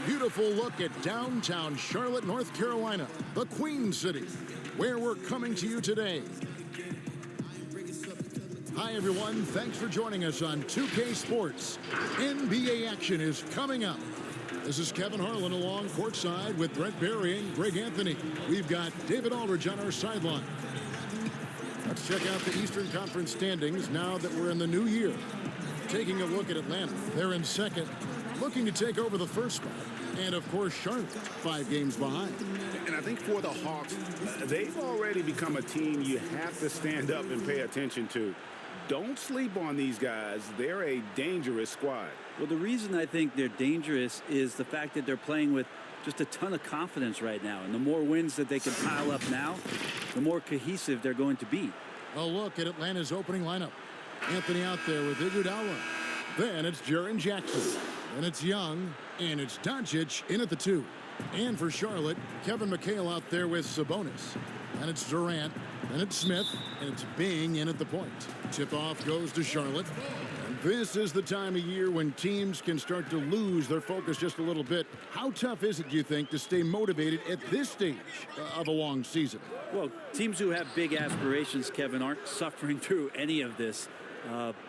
beautiful look at downtown Charlotte, North Carolina, the Queen City, where we're coming to you today. Hi, everyone. Thanks for joining us on 2K Sports. NBA action is coming up. This is Kevin Harlan along courtside with Brent Barry and Greg Anthony. We've got David Aldridge on our sideline. Let's check out the Eastern Conference standings now that we're in the new year. Taking a look at Atlanta, they're in second, looking to take over the first spot. And, of course, Charlotte, 5 games behind. And I think for the Hawks, they've already become a team you have to stand up and pay attention to. Don't sleep on these guys. They're a dangerous squad. Well, the reason I think they're dangerous is the fact that they're playing with just a ton of confidence right now. And the more wins that they can pile up now, the more cohesive they're going to be. A look at Atlanta's opening lineup. Anthony out there with Iguodala. Then it's Jaren Jackson. Then it's Young. And it's Dončić in at the 2. And for Charlotte, Kevin McHale out there with Sabonis. And it's Durant. Then it's Smith. And it's Bing in at the point. Tip-off goes to Charlotte. And this is the time of year when teams can start to lose their focus just a little bit. How tough is it, do you think, to stay motivated at this stage of a long season? Well, teams who have big aspirations, Kevin, aren't suffering through any of this.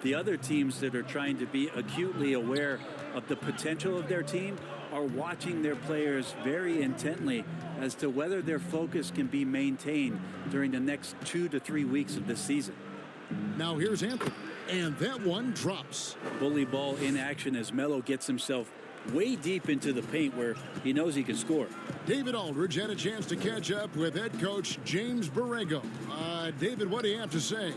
The other teams that are trying to be acutely aware of the potential of their team are watching their players very intently as to whether their focus can be maintained during the next 2 to 3 weeks of this season. Now here's Anthony, and that one drops. Bully ball in action as Melo gets himself way deep into the paint where he knows he can score. David Aldridge had a chance to catch up with head coach James Borrego. David, what do you have to say?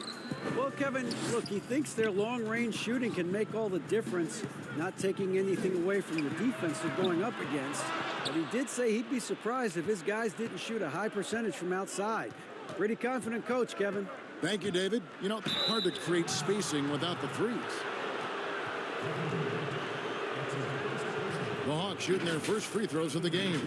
Well, Kevin, look, he thinks their long-range shooting can make all the difference, not taking anything away from the defense they're going up against. But he did say he'd be surprised if his guys didn't shoot a high percentage from outside. Pretty confident coach, Kevin. Thank you, David. You know, it's hard to create spacing without the threes. The Hawks shooting their first free throws of the game.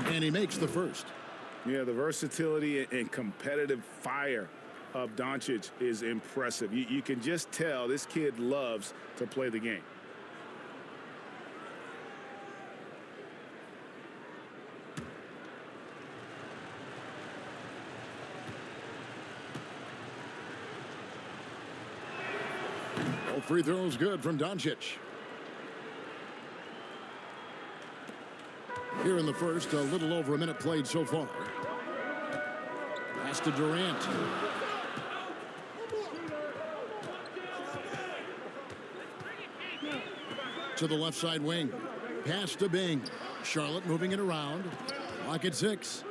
And he makes the first. Yeah, the versatility and competitive fire of Dončić is impressive. You can just tell this kid loves to play the game. All free throws good from Dončić. Here in the first, a little over a minute played so far. Pass to Durant. To the left side wing. Pass to Bing. Charlotte moving it around. Clock at 6.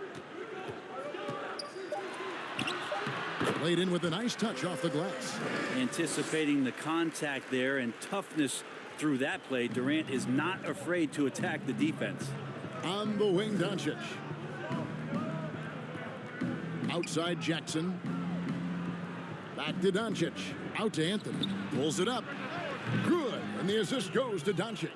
Laid in with a nice touch off the glass. Anticipating the contact there and toughness through that play, Durant is not afraid to attack the defense. On the wing, Dončić. Outside Jackson. Back to Dončić. Out to Anthony. Pulls it up. Good. And the assist goes to Dončić.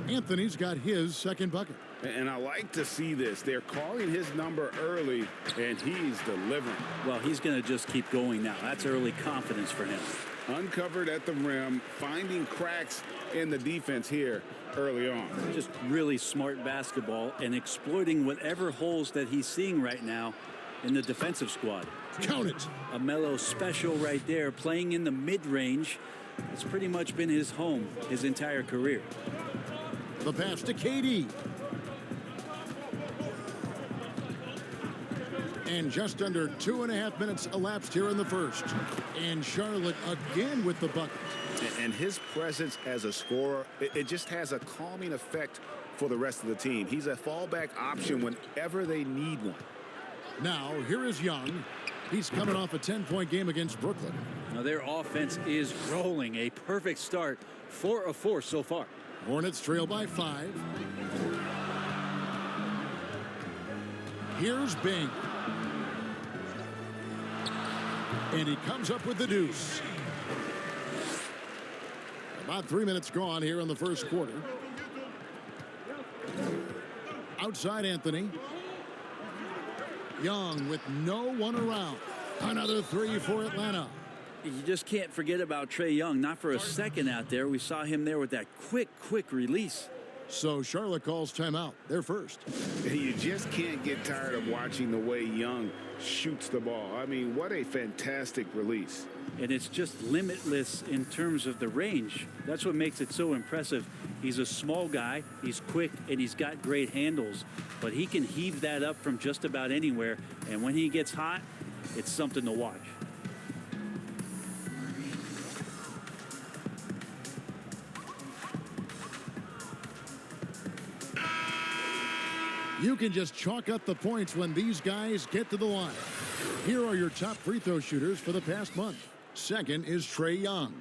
Anthony's got his second bucket. And I like to see this. They're calling his number early, and he's delivering. Well, he's going to just keep going now. That's early confidence for him. Uncovered at the rim, finding cracks in the defense here early on. Just really smart basketball and exploiting whatever holes that he's seeing right now in the defensive squad. Count it. A Melo special right there, playing in the mid-range. It's pretty much been his home his entire career. The pass to KD. And just under 2.5 minutes elapsed here in the first. And Charlotte again with the bucket. And his presence as a scorer, it just has a calming effect for the rest of the team. He's a fallback option whenever they need one. Now, here is Young. He's coming off a 10-point game against Brooklyn. Now, their offense is rolling. A perfect start. 4 of 4 so far. Hornets trail by 5. Here's Bing. And he comes up with the deuce. About 3 minutes gone here in the first quarter. Outside Anthony. Young with no one around. Another three for Atlanta. You just can't forget about Trae Young. Not for a second out there. We saw him there with that quick release. So Charlotte calls timeout. They're first. You just can't get tired of watching the way Young shoots the ball. I mean, what a fantastic release. And it's just limitless in terms of the range. That's what makes it so impressive. He's a small guy, he's quick, and he's got great handles. But he can heave that up from just about anywhere. And when he gets hot, it's something to watch. You can just chalk up the points when these guys get to the line. Here are your top free throw shooters for the past month. Second is Trae Young.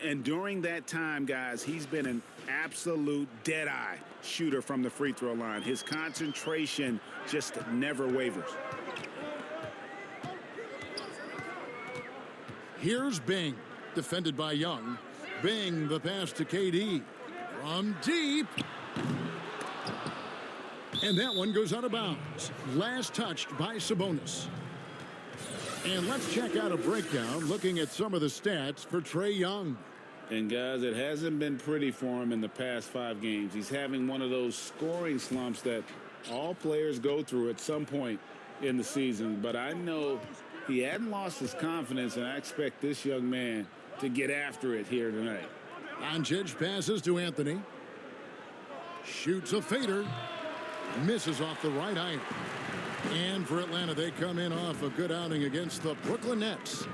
And during that time, guys, he's been an absolute dead-eye shooter from the free throw line. His concentration just never wavers. Here's Bing, defended by Young. Bing, the pass to KD. From deep. And that one goes out of bounds. Last touched by Sabonis. And let's check out a breakdown looking at some of the stats for Trae Young. And, guys, it hasn't been pretty for him in the past 5 games. He's having one of those scoring slumps that all players go through at some point in the season. But I know he hadn't lost his confidence, and I expect this young man to get after it here tonight. Dončić passes to Anthony. Shoots a fader. Misses off the right eye. And for Atlanta, they come in off a good outing against the Brooklyn Nets.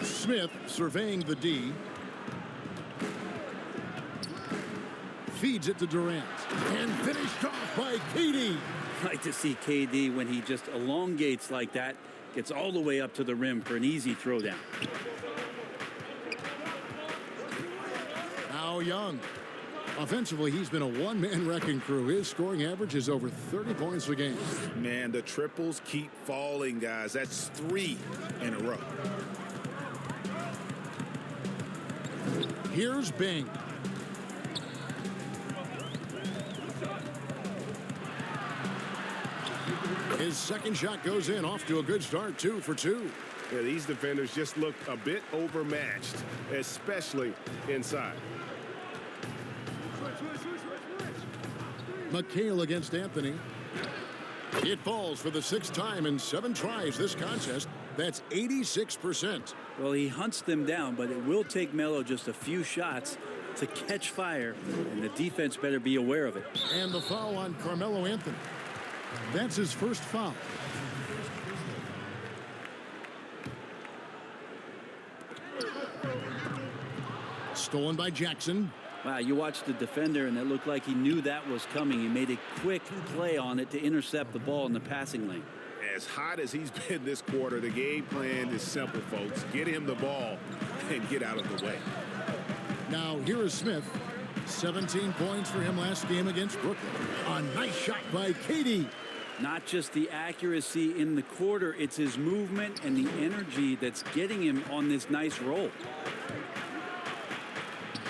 Smith surveying the D. Feeds it to Durant. And finished off by KD. I like to see KD when he just elongates like that, gets all the way up to the rim for an easy throwdown. Now Young. Offensively, he's been a one-man wrecking crew. His scoring average is over 30 points a game. Man, the triples keep falling, guys. That's 3 in a row. Here's Bing. His second shot goes in, off to a good start, 2 for 2. Yeah, these defenders just look a bit overmatched, especially inside. McHale against Anthony. It falls for the 6th time in 7 tries this contest. That's 86%. Well, he hunts them down, but it will take Melo just a few shots to catch fire, and the defense better be aware of it. And the foul on Carmelo Anthony. That's his first foul. Stolen by Jackson. Wow, you watched the defender, and it looked like he knew that was coming. He made a quick play on it to intercept the ball in the passing lane. As hot as he's been this quarter, the game plan is simple, folks. Get him the ball and get out of the way. Now, here is Smith. 17 points for him last game against Brooklyn. A nice shot by KD. Not just the accuracy in the quarter, it's his movement and the energy that's getting him on this nice roll.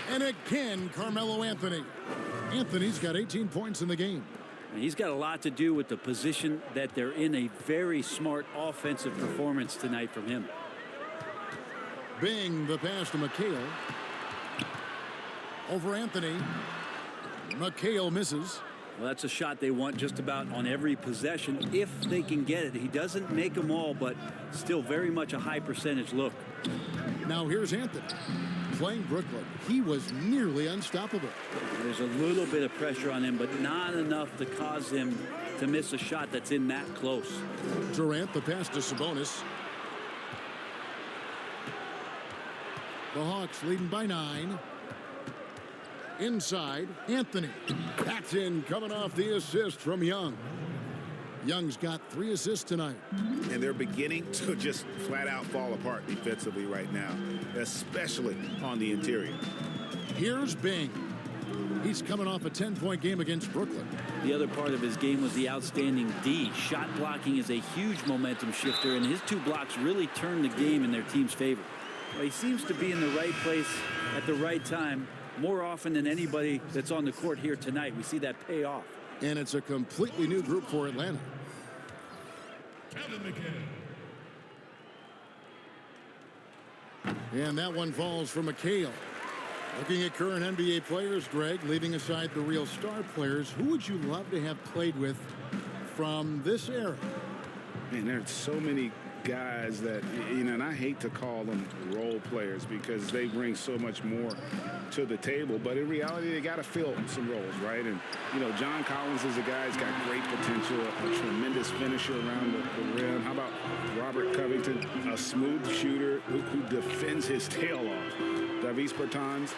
And again, Carmelo Anthony. Anthony's got 18 points in the game. And he's got a lot to do with the position that they're in. A very smart offensive performance tonight from him. Bing, the pass to McHale. Over Anthony. McHale misses. Well, that's a shot they want just about on every possession if they can get it. He doesn't make them all, but still very much a high percentage look. Now here's Anthony. Playing Brooklyn, he was nearly unstoppable. There's a little bit of pressure on him, but not enough to cause him to miss a shot that's in that close. Durant, the pass to Sabonis. The Hawks leading by 9. Inside, Anthony. That's in, coming off the assist from Young. Young's got 3 assists tonight. And they're beginning to just flat out fall apart defensively right now, especially on the interior. Here's Bing. He's coming off a 10-point game against Brooklyn. The other part of his game was the outstanding D. Shot blocking is a huge momentum shifter, and his 2 blocks really turned the game in their team's favor. Well, he seems to be in the right place at the right time more often than anybody that's on the court here tonight. We see that pay off. And it's a completely new group for Atlanta. And that one falls for McHale. Looking at current NBA players, Greg, leaving aside the real star players, who would you love to have played with from this era? Man, there's so many guys that, you know, and I hate to call them role players because they bring so much more to the table. But in reality, they got to fill some roles, right? And, you know, John Collins is a guy who's got great potential, a tremendous finisher around the rim. How about Robert Covington, a smooth shooter who defends his tail off? Davis Bertans,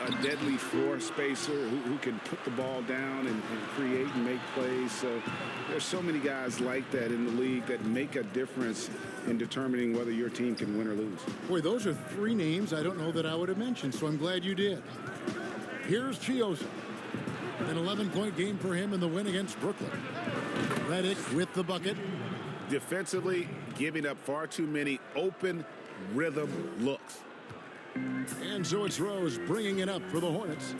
a deadly floor spacer who can put the ball down and create and make plays. So there's so many guys like that in the league that make a difference in determining whether your team can win or lose. Boy, those are 3 names I don't know that I would have mentioned, so I'm glad you did. Here's Chioza. An 11-point game for him in the win against Brooklyn. Redick with the bucket. Defensively, giving up far too many open rhythm looks. And so it's Rose bringing it up for the Hornets.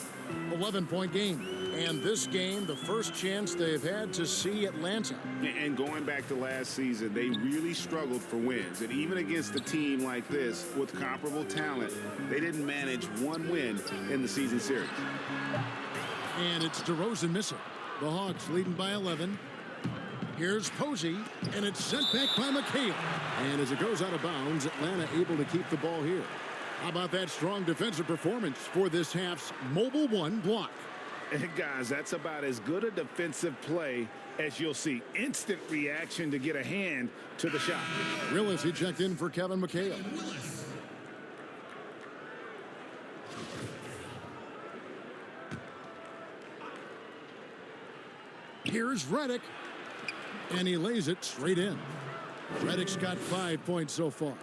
11-point game. And this game, the first chance they've had to see Atlanta. And going back to last season, they really struggled for wins. And even against a team like this with comparable talent, they didn't manage 1 win in the season series. And it's DeRozan missing. The Hawks leading by 11. Here's Posey, and it's sent back by McHale. And as it goes out of bounds, Atlanta able to keep the ball here. How about that strong defensive performance for this half's mobile 1 block? And guys, that's about as good a defensive play as you'll see. Instant reaction to get a hand to the shot. Willis, he checked in for Kevin McHale. Here's Redick, and he lays it straight in. Redick's got 5 points so far.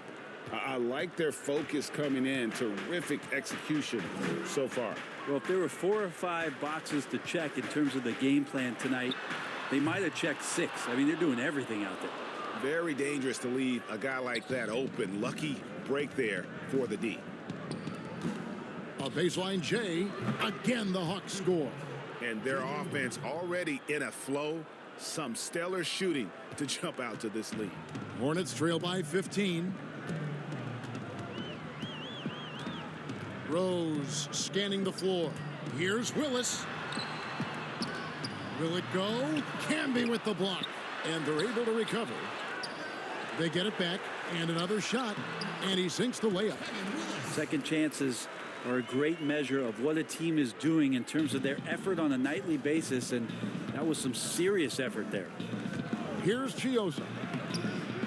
I like their focus coming in. Terrific execution so far. Well, if there were 4 or 5 boxes to check in terms of the game plan tonight, they might have checked 6. I mean, they're doing everything out there. Very dangerous to leave a guy like that open. Lucky break there for the D. A baseline J. Again, the Hawks score. And their offense already in a flow. Some stellar shooting to jump out to this lead. Hornets trail by 15. Rose scanning the floor. Here's Willis. Will it go? Camby with the block. And they're able to recover. They get it back. And another shot. And he sinks the layup. Second chances are a great measure of what a team is doing in terms of their effort on a nightly basis. And that was some serious effort there. Here's Chioza.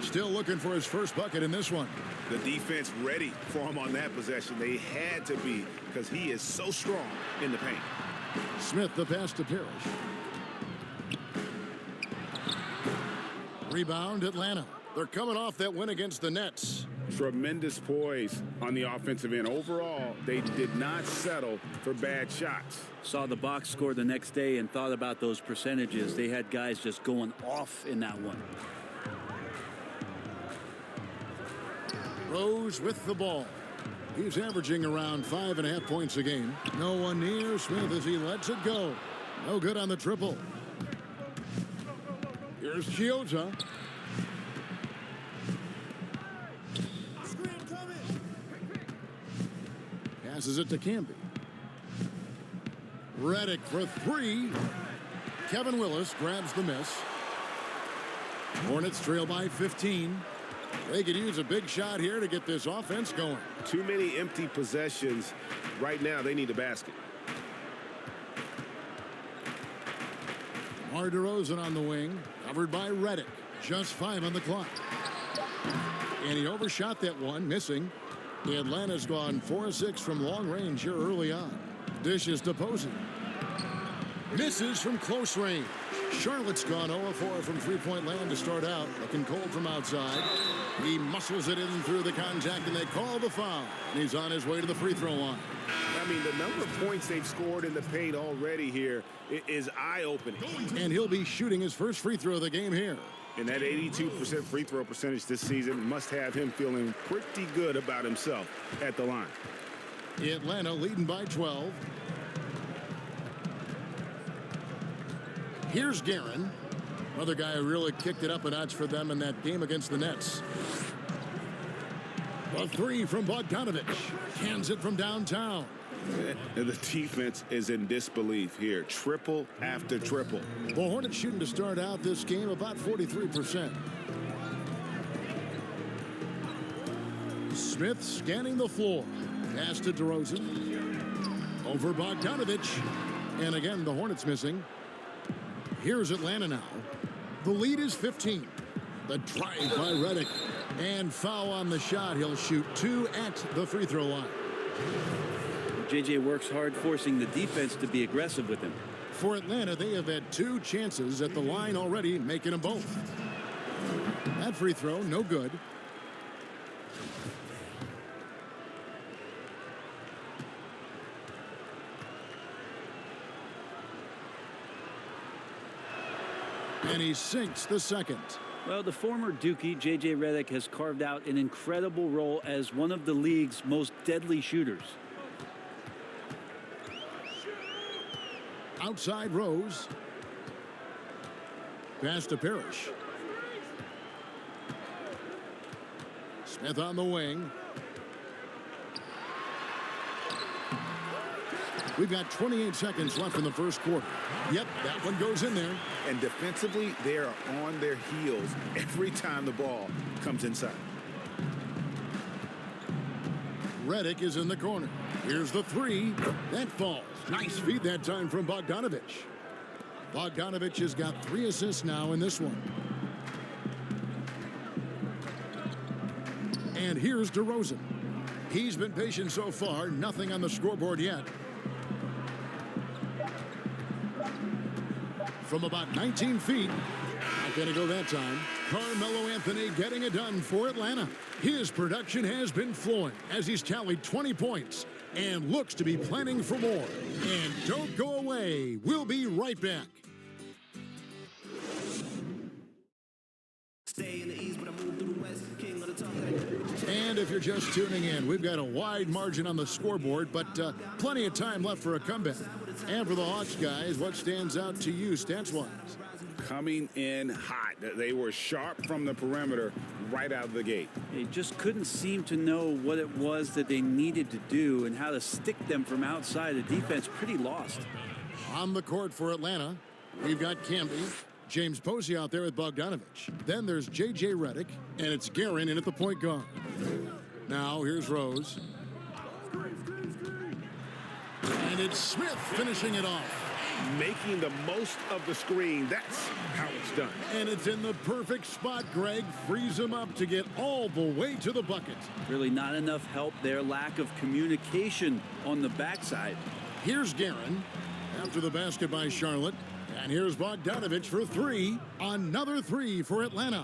Still looking for his first bucket in this one. The defense ready for him on that possession. They had to be because he is so strong in the paint. Smith the pass to Parrish. Rebound Atlanta. They're coming off that win against the Nets. Tremendous poise on the offensive end. Overall, they did not settle for bad shots. Saw the box score the next day and thought about those percentages. They had guys just going off in that one. Rose with the ball. He's averaging around 5.5 points a game. No one near Smith as he lets it go. No good on the triple. Here's Chioza. Passes it to Camby. Redick for 3. Kevin Willis grabs the miss. Hornets trail by 15. They could use a big shot here to get this offense going. Too many empty possessions. Right now, they need a basket. DeMar DeRozan on the wing, covered by Redick. Just 5 on the clock. And he overshot that one, missing. Atlanta's gone 4-6 from long range here early on. Dishes to Posey. Misses from close range. Charlotte's gone 0-4 from three-point land to start out. Looking cold from outside. He muscles it in through the contact, and they call the foul. And he's on his way to the free throw line. That mean, the number of points they've scored in the paint already here is eye-opening. And he'll be shooting his first free throw of the game here. And that 82% free throw percentage this season must have him feeling pretty good about himself at the line. Atlanta leading by 12. Here's Guerin. Another guy who really kicked it up a notch for them in that game against the Nets. A three from Bogdanović. Cans it from downtown. The defense is in disbelief here. Triple after triple. The Hornets shooting to start out this game about 43%. Smith scanning the floor. Pass to DeRozan. Over Bogdanović. And again, the Hornets missing. Here's Atlanta now. The lead is 15. The drive by Redick. And foul on the shot. He'll shoot 2 at the free throw line. JJ works hard forcing the defense to be aggressive with him. For Atlanta, they have had 2 chances at the line already, making them both. That free throw, no good. And he sinks the second. Well, the former Dookie, J.J. Redick, has carved out an incredible role as one of the league's most deadly shooters. Outside Rose. Pass to Parrish. Smith on the wing. We've got 28 seconds left in the first quarter. Yep, that one goes in there. And defensively, they are on their heels every time the ball comes inside. Redick is in the corner. Here's the three. That falls. Nice feed that time from Bogdanović. Bogdanović has got 3 assists now in this one. And here's DeRozan. He's been patient so far. Nothing on the scoreboard yet. From about 19 feet. Not going to go that time. Carmelo Anthony getting it done for Atlanta. His production has been flowing as he's tallied 20 points and looks to be planning for more. And don't go away. We'll be right back. And if you're just tuning in, we've got a wide margin on the scoreboard, but plenty of time left for a comeback. And for the Hawks guys, what stands out to you stats-wise? Coming in hot. They were sharp from the perimeter right out of the gate. They just couldn't seem to know what it was that they needed to do and how to stick them from outside. The defense pretty lost. On the court for Atlanta, we've got Camby, James Posey out there with Bogdanović. Then there's J.J. Redick, and it's Guerin in at the point guard. Now here's Rose. And it's Smith finishing it off. Making the most of the screen. That's how it's done. And it's in the perfect spot, Greg. Frees him up to get all the way to the bucket. Really not enough help there. Lack of communication on the backside. Here's Guerin after the basket by Charlotte. And here's Bogdanović for 3. Another 3 for Atlanta.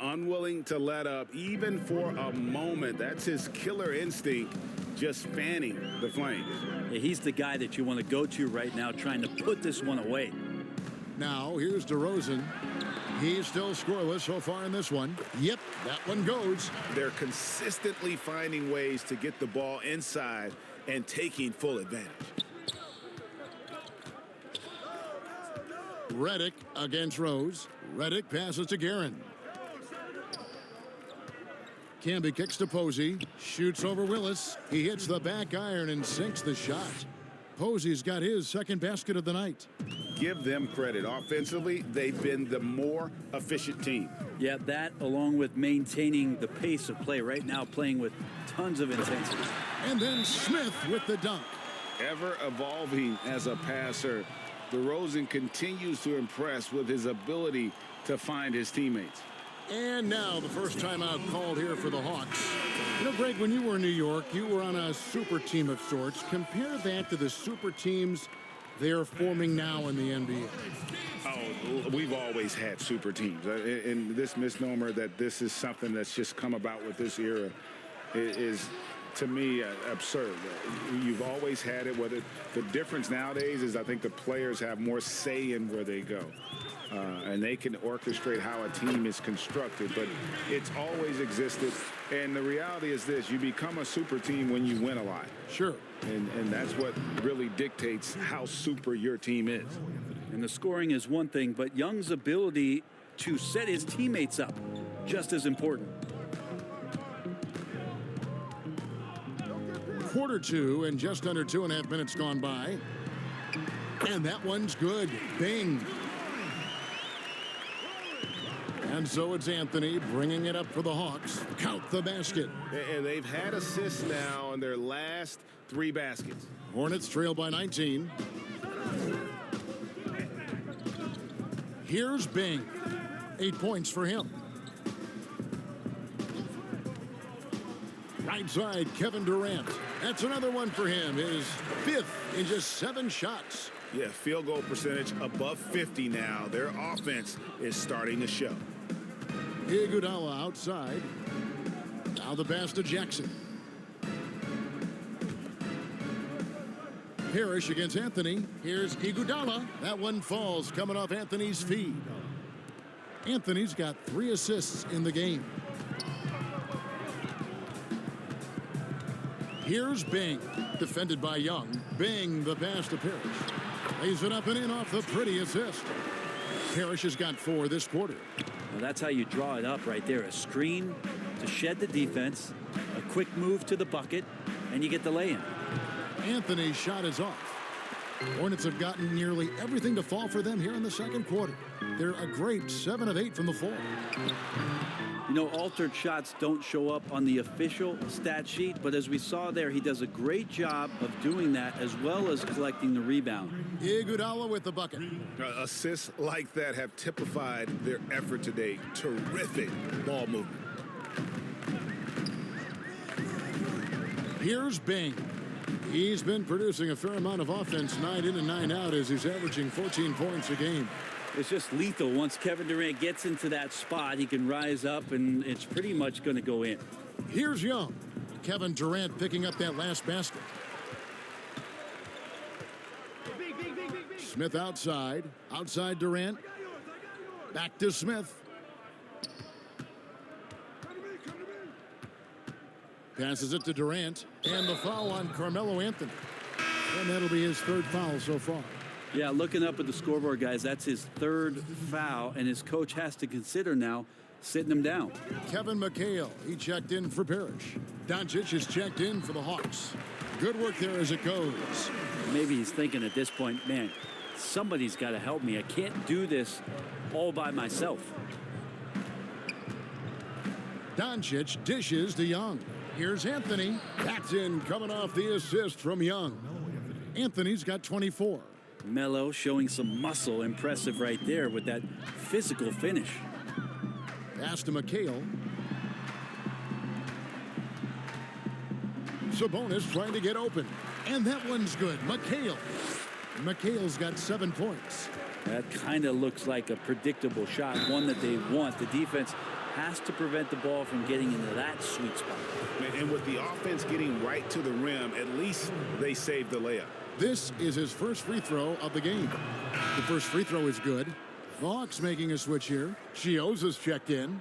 Unwilling to let up even for a moment. That's his killer instinct, just fanning the flames. Yeah, he's the guy that you want to go to right now, trying to put this one away. Now here's DeRozan. He's still scoreless so far in this one. Yep, that one goes. They're consistently finding ways to get the ball inside and taking full advantage. Redick against Rose. Redick passes to Guerin. Camby kicks to Posey. Shoots over Willis. He hits the back iron and sinks the shot. Posey's got his second basket of the night. Give them credit. Offensively, they've been the more efficient team. Yeah, that along with maintaining the pace of play right now, playing with tons of intensity. And then Smith with the dunk. Ever evolving as a passer, DeRozan continues to impress with his ability to find his teammates. And now the first timeout called here for the Hawks. You know, Greg, when you were in New York, you were on a super team of sorts. Compare that to the super teams they're forming now in the NBA. Oh, we've always had super teams. And this misnomer that this is something that's just come about with this era is to me, absurd. You've always had it. Whether the difference nowadays is I think the players have more say in where they go. And they can orchestrate how a team is constructed, but it's always existed. And the reality is this: you become a super team when you win a lot. Sure. And that's what really dictates how super your team is. And the scoring is one thing, but Young's ability to set his teammates up, just as important. Quarter two and just under 2.5 minutes gone by. And that one's good. Bing. And so it's Anthony bringing it up for the Hawks. Count the basket. And they've had assists now in their last 3 baskets. Hornets trail by 19. Here's Bing. 8 points for him. Right side, Kevin Durant. That's another one for him. His 5th in just 7 shots. Yeah, field goal percentage above 50 now. Their offense is starting to show. Iguodala outside. Now the pass to Jackson. Parrish against Anthony. Here's Iguodala. That one falls coming off Anthony's feet. Anthony's got 3 assists in the game. Here's Bing. Defended by Young. Bing, the pass to Parrish. Lays it up and in off the pretty assist. Parrish has got 4 this quarter. Well, that's how you draw it up right there. A screen to shed the defense, a quick move to the bucket, and you get the lay-in. Anthony's shot is off. Hornets have gotten nearly everything to fall for them here in the second quarter. They're a great 7 of 8 from the floor. You know, altered shots don't show up on the official stat sheet, but as we saw there, he does a great job of doing that as well as collecting the rebound. Iguodala with the bucket. Assists like that have typified their effort today. Terrific ball movement. Here's Bing. He's been producing a fair amount of offense 9 in and 9 out as he's averaging 14 points a game. It's just lethal. Once Kevin Durant gets into that spot, he can rise up, and it's pretty much going to go in. Here's Young. Kevin Durant picking up that last basket. Smith outside. Outside Durant. Back to Smith. Passes it to Durant. And the foul on Carmelo Anthony. And that'll be his 3rd foul so far. Yeah, looking up at the scoreboard, guys, that's his 3rd foul, and his coach has to consider now sitting him down. Kevin McHale, he checked in for Parrish. Dončić is checked in for the Hawks. Good work there as it goes. Maybe he's thinking at this point, man, somebody's got to help me. I can't do this all by myself. Dončić dishes to Young. Here's Anthony. That's in, coming off the assist from Young. Anthony's got 24. Melo showing some muscle. Impressive right there with that physical finish. Pass to McHale. Sabonis trying to get open. And that one's good. McHale's got 7 points. That kind of looks like a predictable shot, one that they want. The defense has to prevent the ball from getting into that sweet spot. And with the offense getting right to the rim, at least they saved the layup. This is his first free throw of the game. The first free throw is good. The Hawks making a switch here. Chioza's checked in.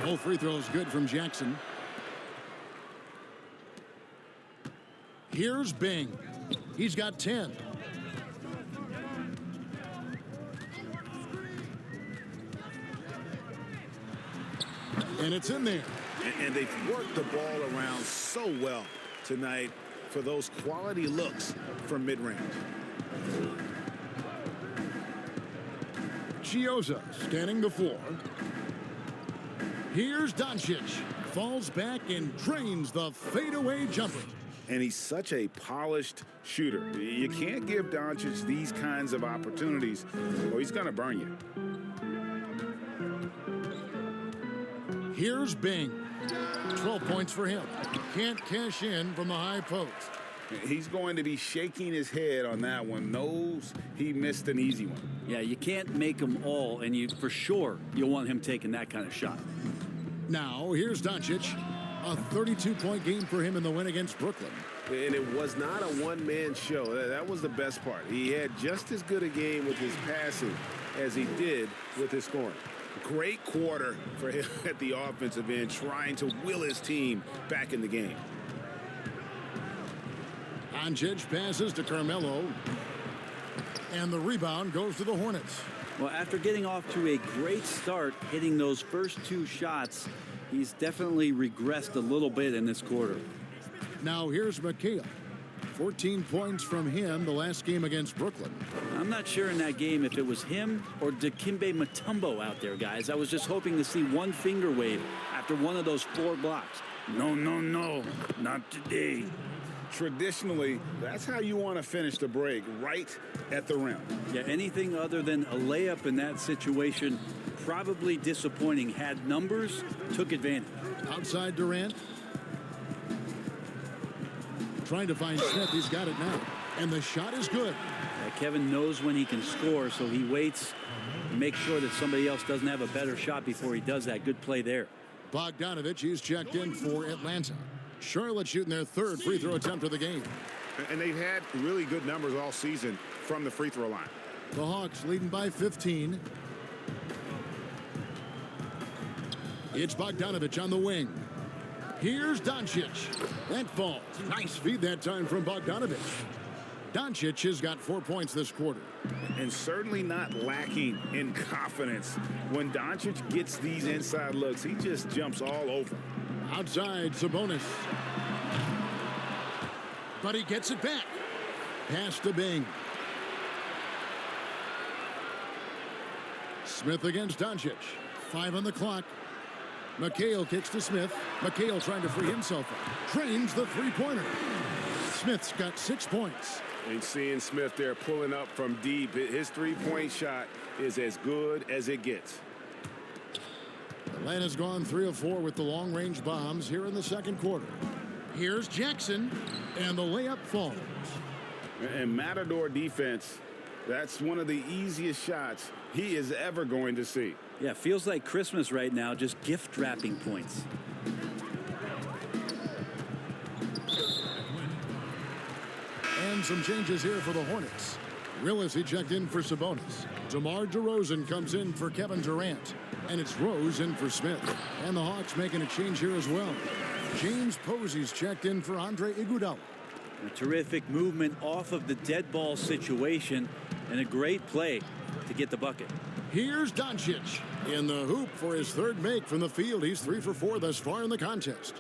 Both free throws good from Jackson. Here's Bing. He's got 10. And it's in there. And they've worked the ball around so well tonight for those quality looks from mid-range. Chioza scanning the floor. Here's Dončić. Falls back and drains the fadeaway jumper. And he's such a polished shooter. You can't give Dončić these kinds of opportunities or he's going to burn you. Here's Bing. 12 points for him. Can't cash in from the high post. He's going to be shaking his head on that one. Knows he missed an easy one. Yeah, you can't make them all, and you for sure you'll want him taking that kind of shot. Now, here's Dončić. A 32-point game for him in the win against Brooklyn. And it was not a one-man show. That was the best part. He had just as good a game with his passing as he did with his scoring. Great quarter for him at the offensive end, trying to will his team back in the game. Dončić passes to Carmelo. And the rebound goes to the Hornets. Well, after getting off to a great start, hitting those first 2 shots, he's definitely regressed a little bit in this quarter. Now here's McHale. 14 points from him the last game against Brooklyn. I'm not sure in that game if it was him or Dikembe Mutombo out there, guys. I was just hoping to see one finger wave after one of those 4 blocks. No, no, no, not today. Traditionally, that's how you want to finish the break, right at the rim. Yeah, anything other than a layup in that situation, probably disappointing. Had numbers, took advantage. Outside Durant. Trying to find Smith. He's got it now. And the shot is good. Yeah, Kevin knows when he can score, so he waits to make sure that somebody else doesn't have a better shot before he does that. Good play there. Bogdanovich, he's checked in for Atlanta. Charlotte shooting their 3rd free throw attempt of the game. And they've had really good numbers all season from the free throw line. The Hawks leading by 15. It's Bogdanovich on the wing. Here's Dončić. That falls. Nice feed that time from Bogdanovich. Dončić has got 4 points this quarter. And certainly not lacking in confidence. When Dončić gets these inside looks, he just jumps all over. Outside, Sabonis. But he gets it back. Pass to Bing. Smith against Dončić. 5 on the clock. McHale kicks to Smith. McHale trying to free himself up. Drains the three-pointer. Smith's got 6 points. And seeing Smith there pulling up from deep, his three-point shot is as good as it gets. Atlanta's gone 3 of 4 with the long-range bombs here in the second quarter. Here's Jackson, and the layup falls. And Matador defense, that's one of the easiest shots he is ever going to see. Yeah, feels like Christmas right now, just gift wrapping points. And some changes here for the Hornets. Willis, he checked in for Sabonis. DeMar DeRozan comes in for Kevin Durant. And it's Rose in for Smith. And the Hawks making a change here as well. James Posey's checked in for Andre Iguodala. A terrific movement off of the dead ball situation and a great play to get the bucket. Here's Dončić in the hoop for his 3rd make from the field. He's 3 for 4 thus far in the contest.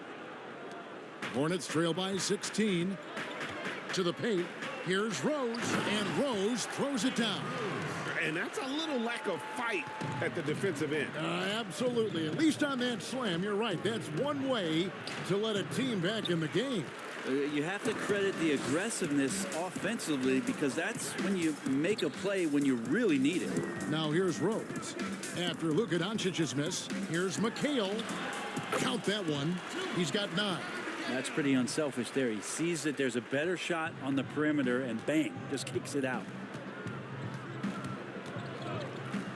Hornets trail by 16. To the paint. Here's Rose, and Rose throws it down. And that's a little lack of fight at the defensive end. Absolutely. At least on that slam, you're right. That's one way to let a team back in the game. You have to credit the aggressiveness offensively because that's when you make a play when you really need it. Now here's Rose. After Luka Dončić's miss, here's McHale. Count that one. He's got 9. That's pretty unselfish there. He sees that there's a better shot on the perimeter and bang, just kicks it out.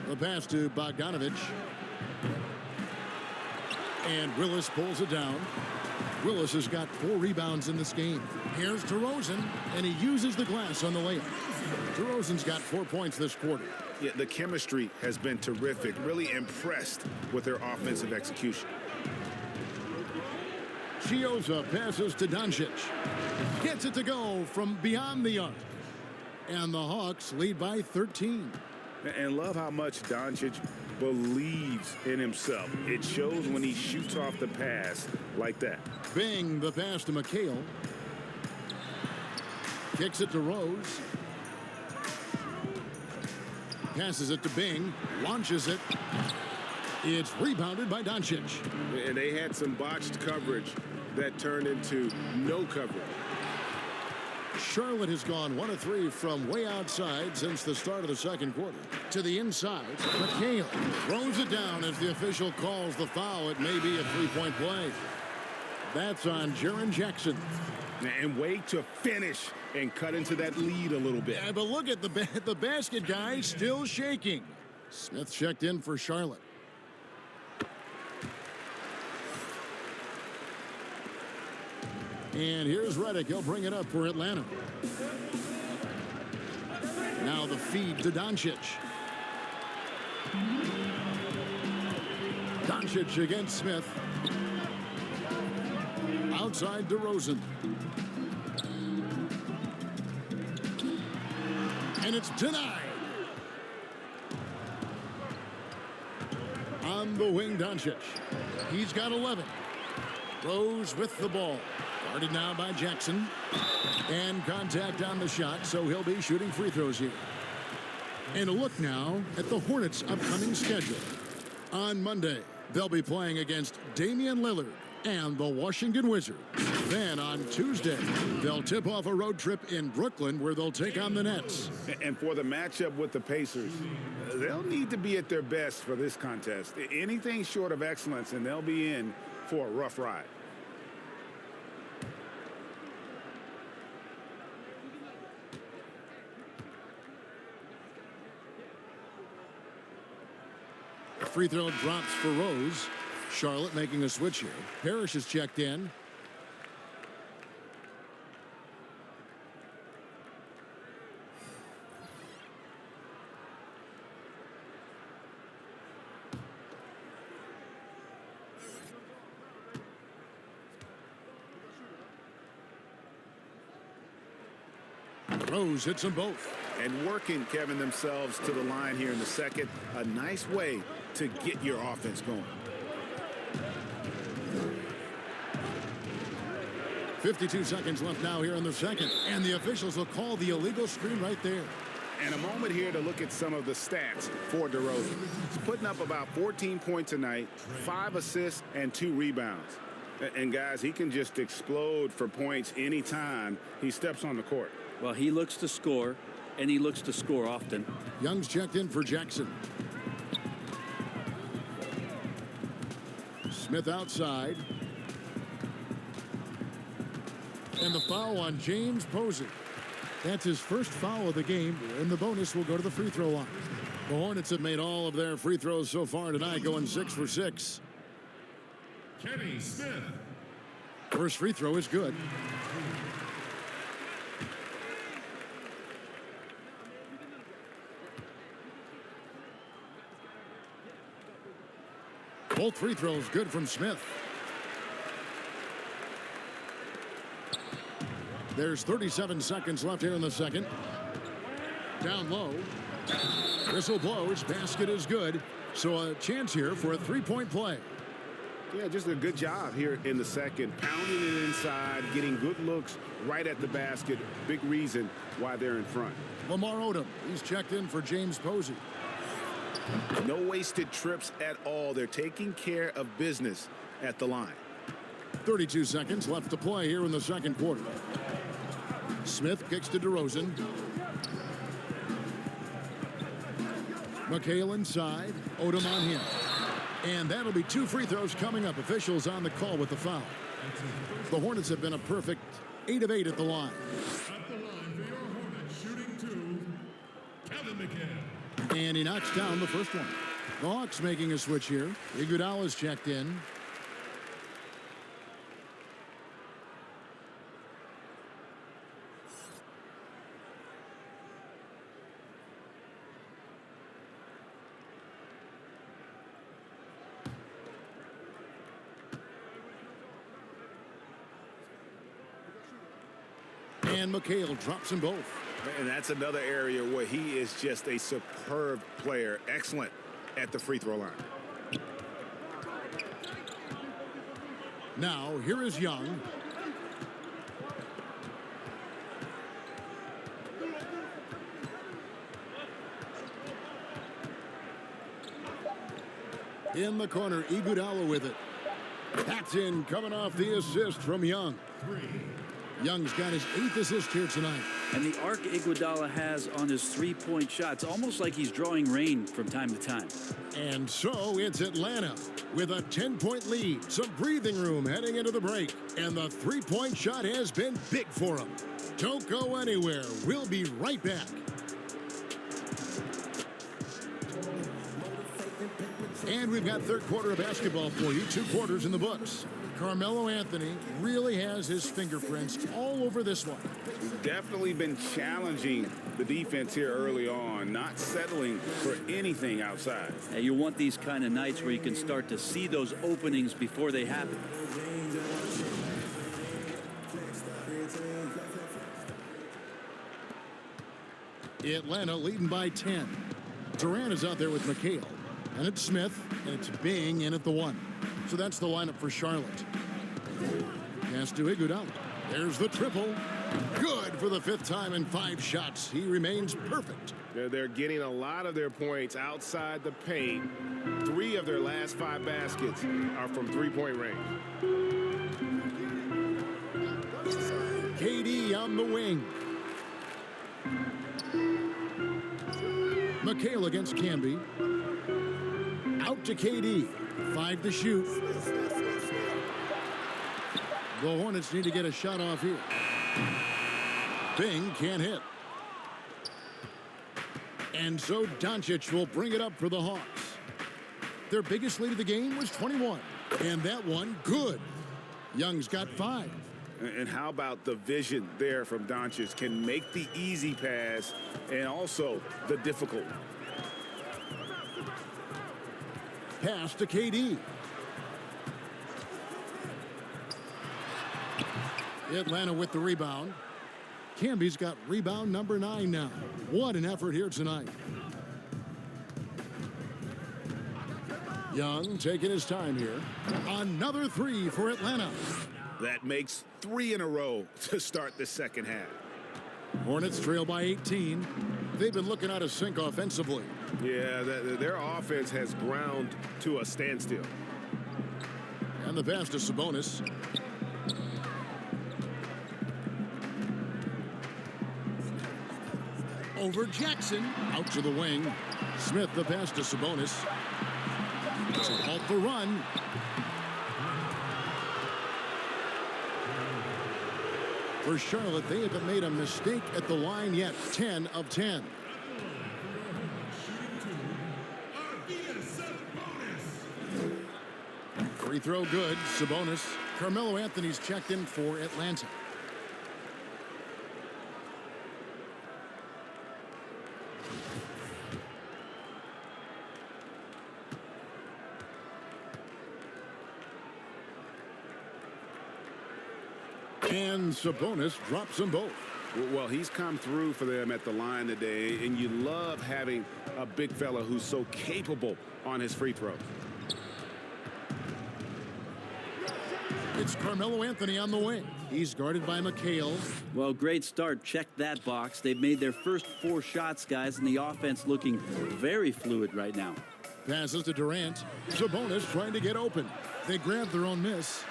The pass to Bogdanovich. And Willis pulls it down. Willis has got 4 rebounds in this game. Here's DeRozan, and he uses the glass on the layup. DeRozan's got 4 points this quarter. Yeah, the chemistry has been terrific. Really impressed with their offensive execution. Chioza passes to Dončić. Gets it to go from beyond the arc. And the Hawks lead by 13. And love how much Dončić believes in himself. It shows when he shoots off the pass like that. Bing, the pass to McHale. Kicks it to Rose. Passes it to Bing. Launches it. It's rebounded by Dončić. And they had some botched coverage that turned into no coverage. Charlotte has gone 1 of 3 from way outside since the start of the second quarter. To the inside, McHale throws it down as the official calls the foul. It may be a three-point play. That's on Jaren Jackson. And way to finish and cut into that lead a little bit. Yeah, but look at the basket guy still shaking. Smith checked in for Charlotte. And here's Redick. He'll bring it up for Atlanta. Now the feed to Dončić. Dončić against Smith. Outside DeRozan. And it's denied. On the wing, Dončić. He's got 11. Rose with the ball. Guarded now by Jackson. And contact on the shot, so he'll be shooting free throws here. And a look now at the Hornets' upcoming schedule. On Monday, they'll be playing against Damian Lillard and the Washington Wizards. Then on Tuesday, they'll tip off a road trip in Brooklyn where they'll take on the Nets. And for the matchup with the Pacers, they'll need to be at their best for this contest. Anything short of excellence, and they'll be in for a rough ride. Free throw drops for Rose. Charlotte making a switch here. Parrish is checked in. Rose hits them both. And working, Kevin, themselves to the line here in the second. A nice way to get your offense going. 52 seconds left now here in the second. And the officials will call the illegal screen right there. And a moment here to look at some of the stats for DeRozan. He's putting up about 14 points a night, 5 assists, and 2 rebounds. And, guys, he can just explode for points anytime he steps on the court. Well, he looks to score, and he looks to score often. Young's checked in for Jackson. Smith outside. And the foul on James Posey. That's his first foul of the game, and the bonus will go to the free throw line. The Hornets have made all of their free throws so far tonight, going 6 for 6. Kenny Smith. First free throw is good. Both free throws good from Smith. There's 37 seconds left here in the second. Down low. Whistle blows. Basket is good. So a chance here for a three-point play. Yeah, just a good job here in the second. Pounding it inside, getting good looks right at the basket. Big reason why they're in front. Lamar Odom. He's checked in for James Posey. No wasted trips at all. They're taking care of business at the line. 32 seconds left to play here in the second quarter. Smith kicks to DeRozan. McHale inside. Odom on him. And that'll be 2 free throws coming up. Officials on the call with the foul. The Hornets have been a perfect 8 of 8 at the line. At the line for your Hornets, shooting 2, Kevin McHale. And he knocks down the first one. The Hawks making a switch here. Iguodala's checked in. And McHale drops them both. And that's another area where he is just a superb player. Excellent at the free throw line. Now, here is Young. In the corner, Iguodala with it. That's in, coming off the assist from Young. Young's got his 8th assist here tonight. And the arc Iguodala has on his three-point shots, almost like he's drawing rain from time to time. And so it's Atlanta with a 10-point lead. Some breathing room heading into the break. And the three-point shot has been big for them. Don't go anywhere. We'll be right back. And we've got third quarter of basketball for you. 2 quarters in the books. Carmelo Anthony really has his fingerprints all over this one. He's definitely been challenging the defense here early on, not settling for anything outside. And you want these kind of nights where you can start to see those openings before they happen. Atlanta leading by 10. Durant is out there with McHale. And it's Smith, and it's Bing in at the 1. So that's the lineup for Charlotte. Pass to Iguodala. There's the triple. Good for the 5th time in 5 shots. He remains perfect. They're getting a lot of their points outside the paint. 3 of their last 5 baskets are from three-point range. KD on the wing. McHale against Camby. Out to KD. 5 to shoot. The Hornets need to get a shot off here. Bing can't hit. And so Dončić will bring it up for the Hawks. Their biggest lead of the game was 21. And that one, good. Young's got 5. And how about the vision there from Dončić? Can make the easy pass and also the difficult one. Pass to KD. Atlanta with the rebound. Camby's got rebound number 9 now. What an effort here tonight. Young taking his time here. Another 3 for Atlanta. That makes 3 in a row to start the second half. Hornets trail by 18. They've been looking out of sync offensively. Yeah, their offense has ground to a standstill. And the pass to Sabonis. Over Jackson. Out to the wing. Smith the pass to Sabonis. To halt the run. For Charlotte, they haven't made a mistake at the line yet. 10 of 10. Free throw good. Sabonis. Carmelo Anthony's checked in for Atlanta. And Sabonis drops them both. Well, he's come through for them at the line today, and you love having a big fella who's so capable on his free throws. It's Carmelo Anthony on the wing. He's guarded by McHale. Well, great start. Check that box. They've made their first 4 shots, guys, and the offense looking very fluid right now. Passes to Durant. Sabonis trying to get open. They grab their own miss,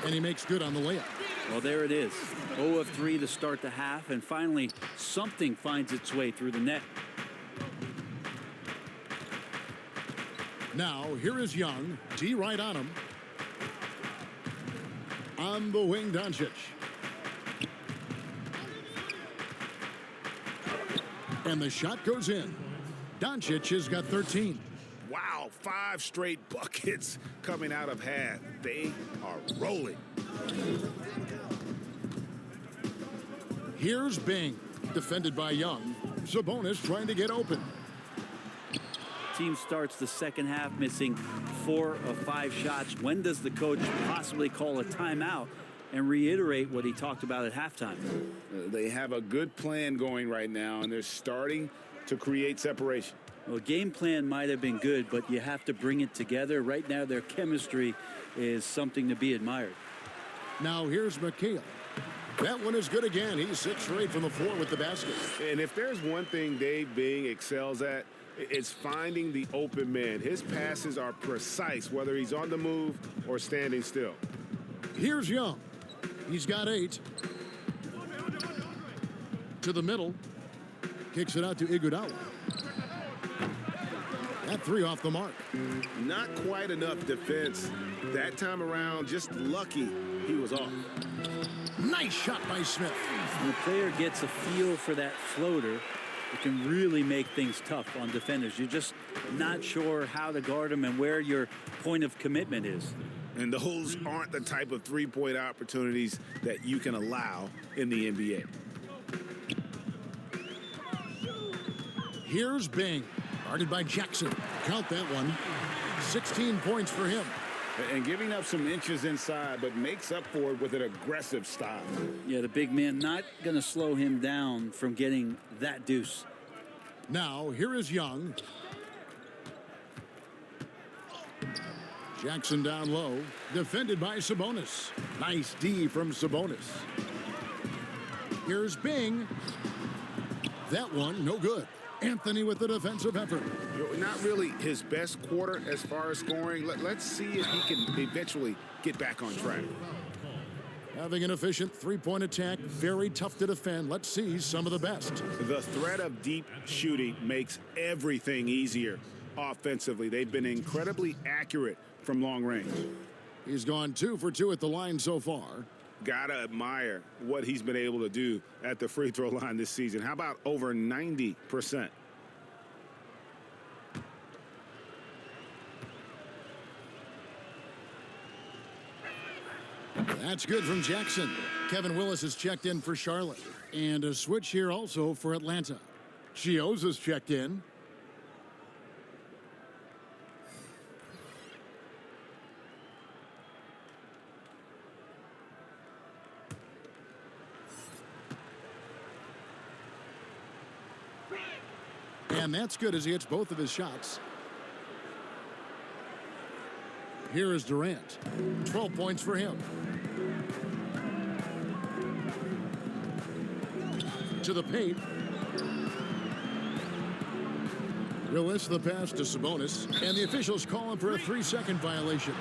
and he makes good on the layup. Well, there it is. 0 of 3 to start the half, and finally something finds its way through the net. Now, here is Young. D right on him. On the wing, Dončić. And the shot goes in. Dončić has got 13. Wow, 5 straight buckets coming out of half. They are rolling. Here's Bing, defended by Young. Sabonis trying to get open. Team starts the second half missing 4 of 5 shots. When does the coach possibly call a timeout and reiterate what he talked about at halftime? They have a good plan going right now, and they're starting to create separation. Well, game plan might have been good, but you have to bring it together. Right now, their chemistry is something to be admired. Now here's McHale. That one is good again. He's 6 for 8 from the floor with the basket. And if there's one thing Dave Bing excels at, it's finding the open man. His passes are precise, whether he's on the move or standing still. Here's Young. He's got 8. To the middle. Kicks it out to Iguodala. That three off the mark. Not quite enough defense. That time around, just lucky he was off. Nice shot by Smith. When a player gets a feel for that floater, it can really make things tough on defenders. You're just not sure how to guard them and where your point of commitment is. And those aren't the type of three-point opportunities that you can allow in the NBA. Here's Bing. Guarded by Jackson. Count that one. 16 points for him. And giving up some inches inside, but makes up for it with an aggressive style. Yeah, the big man not going to slow him down from getting that deuce. Now, here is Young. Jackson down low. Defended by Sabonis. Nice D from Sabonis. Here's Bing. That one, no good. Anthony with the defensive effort. Not really his best quarter as far as scoring. Let's see if he can eventually get back on track. Having an efficient three-point attack, very tough to defend. Let's see some of the best. The threat of deep shooting makes everything easier offensively. They've been incredibly accurate from long range. He's gone 2 for 2 at the line so far. Gotta admire what he's been able to do at the free throw line this season. How about over 90%? That's good from Jackson. Kevin Willis has checked in for Charlotte. And a switch here also for Atlanta. Chioza's checked in. And that's good as he hits both of his shots. Here is Durant. 12 points for him. To the paint. Willis the pass to Sabonis. And the officials call him for a 3-second violation.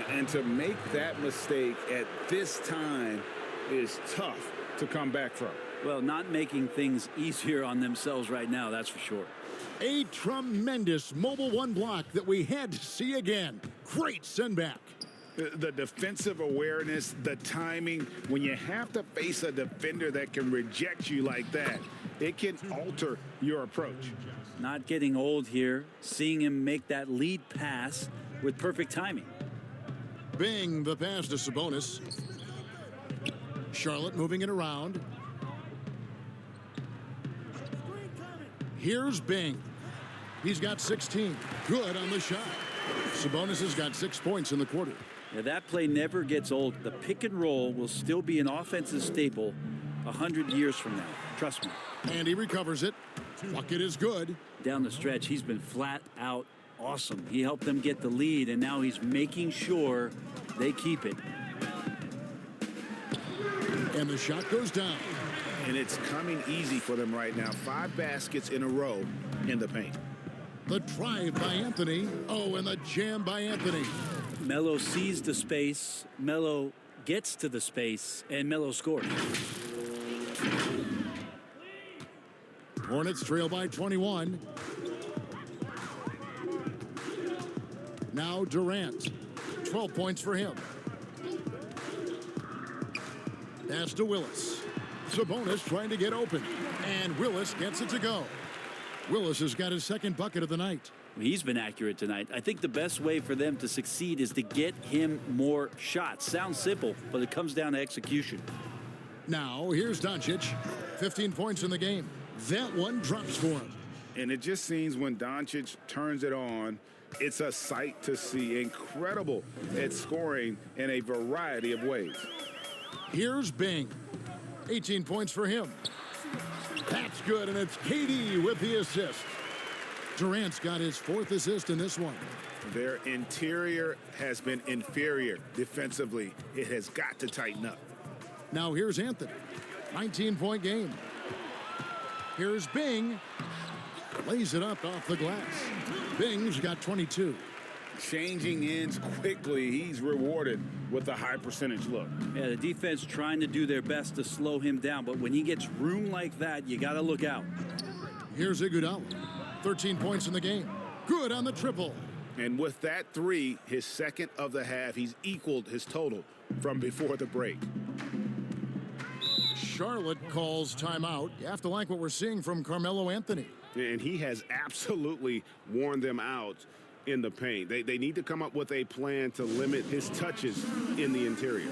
And to make that mistake at this time is tough to come back from. Well, not making things easier on themselves right now, that's for sure. A tremendous mobile one block that we had to see again. Great send back. The defensive awareness, the timing, when you have to face a defender that can reject you like that, it can alter your approach. Not getting old here, seeing him make that lead pass with perfect timing. Bing the pass to Sabonis. Charlotte moving it around. Here's Bing. He's got 16. Good on the shot. Sabonis has got 6 points in the quarter. Yeah, that play never gets old. The pick and roll will still be an offensive staple 100 years from now. Trust me. And he recovers it. Bucket is good. Down the stretch, he's been flat out awesome. He helped them get the lead, and now he's making sure they keep it. And the shot goes down. And it's coming easy for them right now. 5 baskets in a row in the paint. The drive by Anthony. Oh, and the jam by Anthony. Melo sees the space. Melo gets to the space, and Melo scores. Hornets trail by 21. Now Durant. 12 points for him. Pass to Willis. Sabonis trying to get open. And Willis gets it to go. Willis has got his second bucket of the night. He's been accurate tonight. I think the best way for them to succeed is to get him more shots. Sounds simple, but it comes down to execution. Now, here's Dončić. 15 points in the game. That one drops for him. And it just seems when Dončić turns it on, it's a sight to see. Incredible at scoring in a variety of ways. Here's Bing. 18 points for him. That's good, and it's KD with the assist. Durant's got his 4th assist in this one. Their interior has been inferior defensively. It has got to tighten up. Now here's Anthony. 19-point game. Here's Bing. Lays it up off the glass. Bing's got 22. changing ends quickly. He's rewarded with a high percentage look. Yeah, the defense trying to do their best to slow him down, but when he gets room like that, you got to look out. Here's Iguodala. 13 points in the game. Good on the triple. And with that three, his second of the half, he's equaled his total from before the break. Charlotte calls timeout. You have to like what we're seeing from Carmelo Anthony. And he has absolutely worn them out in the paint. They need to come up with a plan to limit his touches in the interior.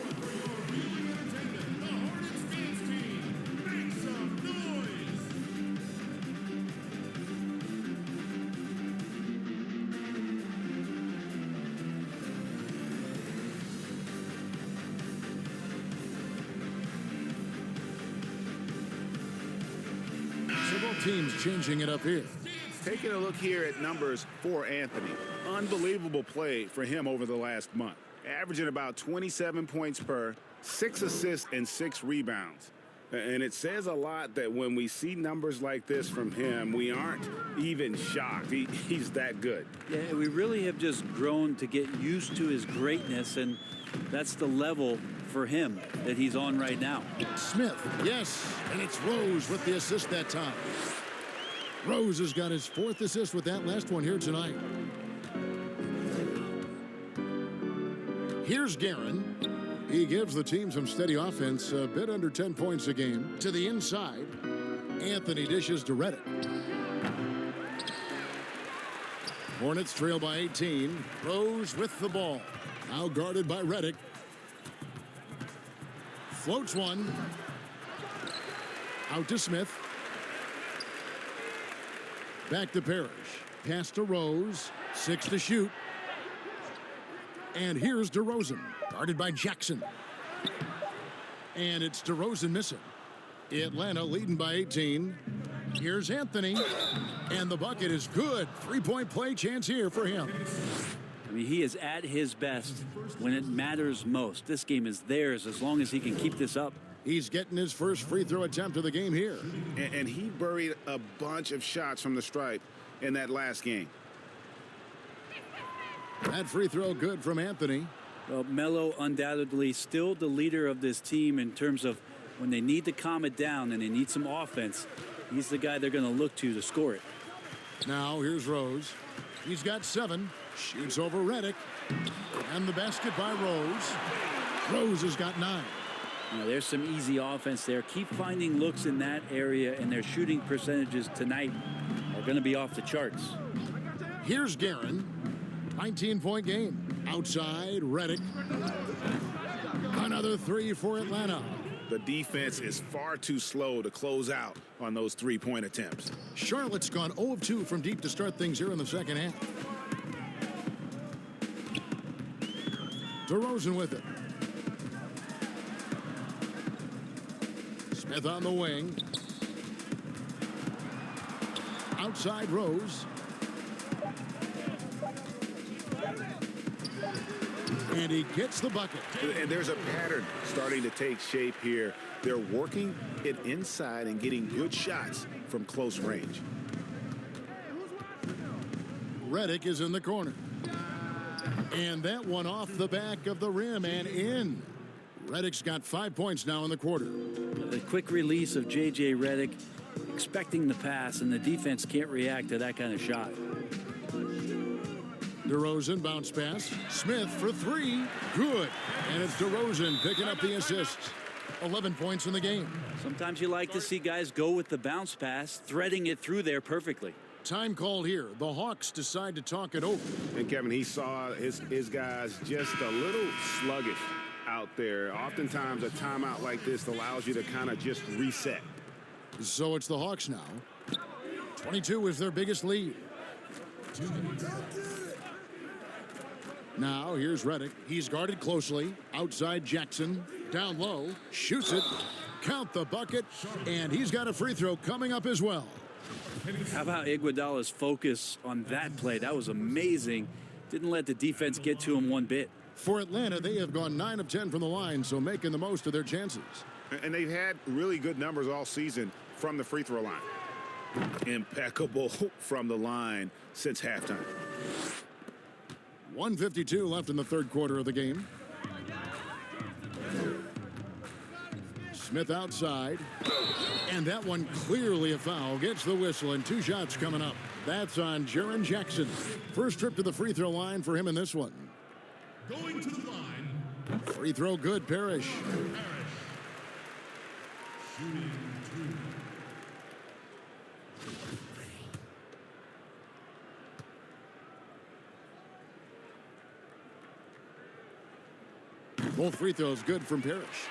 Several teams changing it up here. Taking a look here at numbers for Anthony. Unbelievable play for him over the last month. Averaging about 27 points per, 6 assists and 6 rebounds. And it says a lot that when we see numbers like this from him, we aren't even shocked. He's that good. Yeah, we really have just grown to get used to his greatness, and that's the level for him that he's on right now. Smith, yes, and it's Rose with the assist that time. Rose has got his 4th assist with that last one here tonight. Here's Guerin. He gives the team some steady offense, a bit under 10 points a game. To the inside, Anthony dishes to Redick. Hornets trail by 18. Rose with the ball. Now guarded by Redick. Floats one. Out to Smith. Back to Parrish. Pass to Rose. 6 to shoot. And here's DeRozan. Guarded by Jackson. And it's DeRozan missing. Atlanta leading by 18. Here's Anthony. And the bucket is good. 3-point play chance here for him. I mean, he is at his best when it matters most. This game is theirs as long as he can keep this up. He's getting his first free throw attempt of the game here. And he buried a bunch of shots from the stripe in that last game. That free throw good from Anthony. Well, Melo undoubtedly still the leader of this team in terms of when they need to calm it down and they need some offense. He's the guy they're going to look to score it. Now here's Rose. He's got 7. Shoots over Redick. And the basket by Rose. Rose has got 9. Now, there's some easy offense there. Keep finding looks in that area, and their shooting percentages tonight are going to be off the charts. Here's Guerin. 19-point game. Outside, Redick. Another 3 for Atlanta. The defense is far too slow to close out on those 3-point attempts. Charlotte's gone 0 of 2 from deep to start things here in the second half. DeRozan with it. Smith on the wing. Outside Rose. And he gets the bucket. And there's a pattern starting to take shape here. They're working it inside and getting good shots from close range. Redick is in the corner. And that one off the back of the rim and in. Redick's got 5 points now in the quarter. The quick release of J.J. Redick, expecting the pass, and the defense can't react to that kind of shot. DeRozan bounce pass. Smith for 3. Good. And it's DeRozan picking up the assists. 11 points in the game. Sometimes you like to see guys go with the bounce pass, threading it through there perfectly. Time called here. The Hawks decide to talk it over. And Kevin, he saw his guys just a little sluggish out there. Oftentimes a timeout like this allows you to kind of just reset. So it's the Hawks now. 22 is their biggest lead. Now here's Redick. He's guarded closely. Outside Jackson. Down low. Shoots it. Count the bucket. And he's got a free throw coming up as well. How about Iguodala's focus on that play? That was amazing. Didn't let the defense get to him one bit. For Atlanta, they have gone 9 of 10 from the line, so making the most of their chances. And they've had really good numbers all season from the free throw line. Impeccable from the line since halftime. 1:52 left in the third quarter of the game. Smith outside. And that one clearly a foul. Gets the whistle, and 2 shots coming up. That's on Jaren Jackson. First trip to the free throw line for him in this one. Going to the line. Free throw good, Parrish. Shooting 2. Both free throws good from Parrish.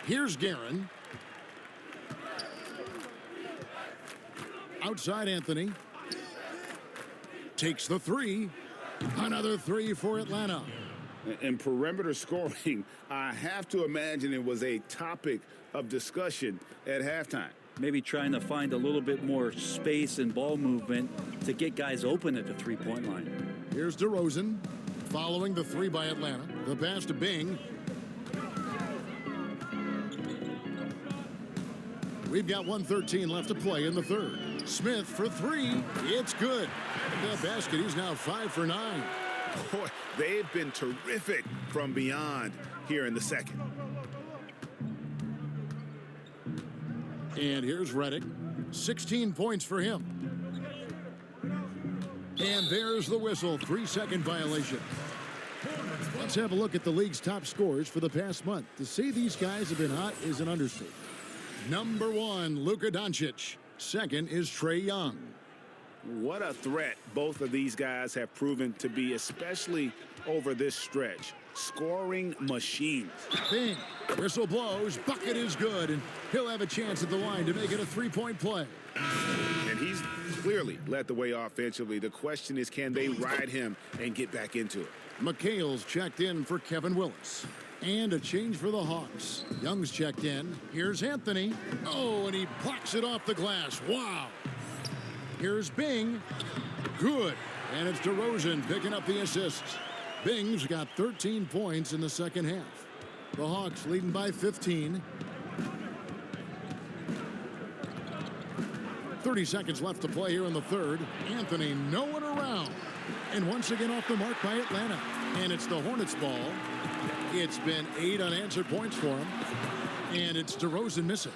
Here's Guerin. Outside Anthony. Takes the 3. Another 3 for Atlanta. In perimeter scoring, I have to imagine it was a topic of discussion at halftime. Maybe trying to find a little bit more space and ball movement to get guys open at the three-point line. Here's DeRozan following the 3 by Atlanta. The pass to Bing. We've got 1:13 left to play in the third. Smith for 3. It's good. That basket, he's now 5 for 9. Boy, they've been terrific from beyond here in the second. And here's Redick. 16 points for him. And there's the whistle. 3-second violation. Let's have a look at the league's top scorers for the past month. To say these guys have been hot is an understatement. Number 1, Luka Dončić. Second is Trae Young. What a threat both of these guys have proven to be, especially over this stretch. Scoring machines. Bing. Whistle blows. Bucket is good. And he'll have a chance at the line to make it a 3-point play. And he's clearly led the way offensively. The question is, can they ride him and get back into it? McHale's checked in for Kevin Willis. And a change for the Hawks. Young's checked in. Here's Anthony. Oh, and he blocks it off the glass. Wow. Here's Bing. Good. And it's DeRozan picking up the assists. Bing's got 13 points in the second half. The Hawks leading by 15. 30 seconds left to play here in the third. Anthony no one around. And once again off the mark by Atlanta. And it's the Hornets ball. It's been 8 unanswered points for him. And it's DeRozan missing.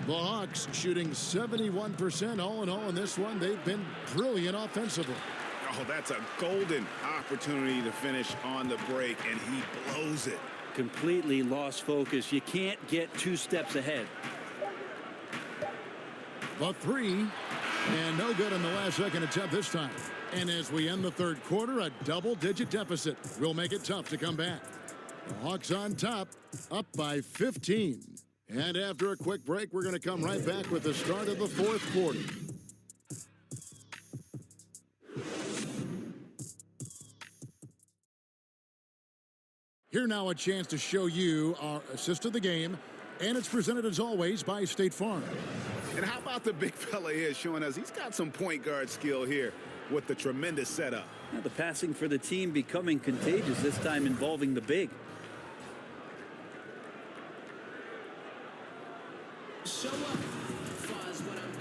The Hawks shooting 71% all in all in this one. They've been brilliant offensively. Oh, that's a golden opportunity to finish on the break, and he blows it. Completely lost focus. You can't get 2 steps ahead. The 3, and no good in the last second attempt this time. And as we end the third quarter, a double-digit deficit will make it tough to come back. The Hawks on top, up by 15. And after a quick break, we're going to come right back with the start of the fourth quarter. Here now a chance to show you our assist of the game, and it's presented as always by State Farm. And how about the big fella here showing us he's got some point guard skill here with the tremendous setup. Now the passing for the team becoming contagious, this time involving the big.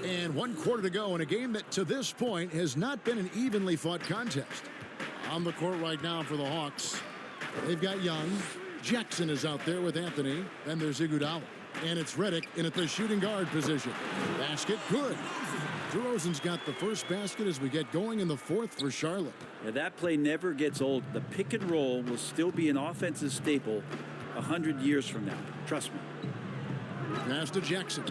And 1 quarter to go in a game that to this point has not been an evenly fought contest. On the court right now for the Hawks, they've got Young. Jackson is out there with Anthony. Then there's Iguodala. And it's Redick in at the shooting guard position. Basket good. DeRozan's got the first basket as we get going in the fourth for Charlotte. Yeah, that play never gets old. The pick and roll will still be an offensive staple 100 years from now. Trust me. Pass to Jackson.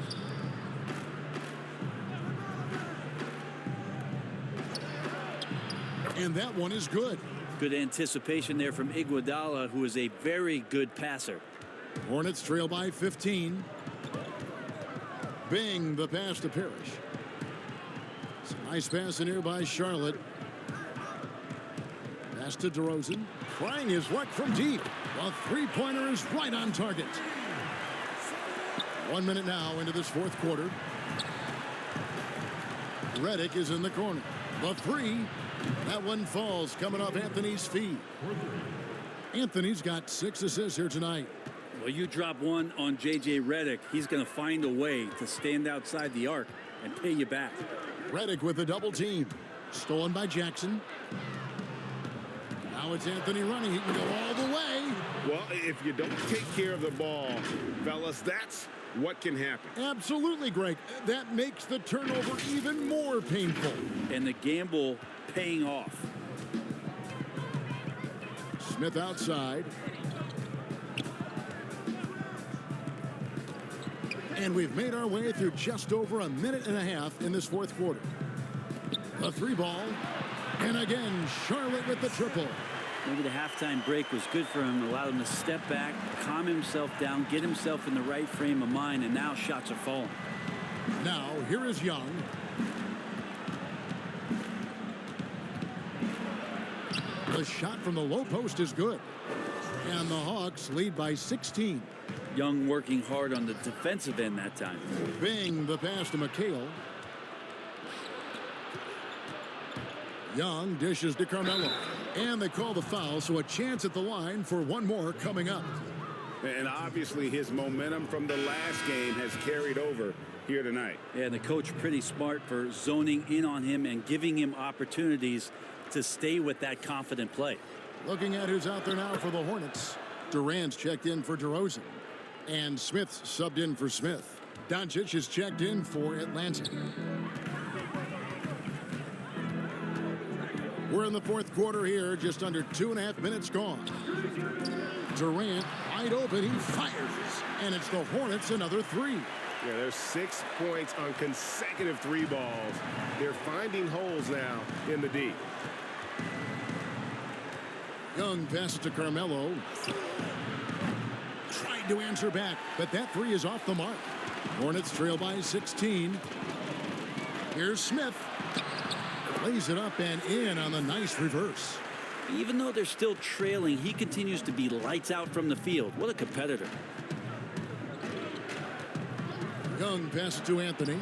And that one is good. Good anticipation there from Iguodala, who is a very good passer. Hornets trail by 15. Bing, the pass to Parrish. It's a nice pass in here by Charlotte. Pass to DeRozan. Trying his luck from deep. The three-pointer is right on target. 1 minute now into this fourth quarter. Redick is in the corner. The three. That one falls coming off Anthony's feet. Anthony's got 6 assists here tonight. Well, you drop one on J.J. Redick, he's going to find a way to stand outside the arc and pay you back. Redick with a double team. Stolen by Jackson. Now it's Anthony running. He can go all the way. Well, if you don't take care of the ball, fellas, that's what can happen. Absolutely, Greg. That makes the turnover even more painful. And the gamble paying off. Smith outside. And we've made our way through just over a minute and a half in this fourth quarter. A 3-ball. And again, Charlotte with the triple. Maybe the halftime break was good for him. Allowed him to step back, calm himself down, get himself in the right frame of mind, and now shots are falling. Now, here is Young. The shot from the low post is good. And the Hawks lead by 16. Young working hard on the defensive end that time. Bing, the pass to McHale. Young dishes to Carmelo. And they call the foul, so a chance at the line for one more coming up. And obviously his momentum from the last game has carried over here tonight. Yeah, and the coach pretty smart for zoning in on him and giving him opportunities to stay with that confident play. Looking at who's out there now for the Hornets. Durant's checked in for DeRozan. And Smith's subbed in for Smith. Dončić is checked in for Atlanta. We're in the fourth quarter here, just under 2.5 minutes gone. Durant wide open, he fires. And it's the Hornets another 3. Yeah, there's 6 points on consecutive 3 balls. They're finding holes now in the D. Young passes to Carmelo. Tried to answer back, but that 3 is off the mark. Hornets trail by 16. Here's Smith. Lays it up and in on the nice reverse. Even though they're still trailing, he continues to be lights out from the field. What a competitor. Young passes to Anthony.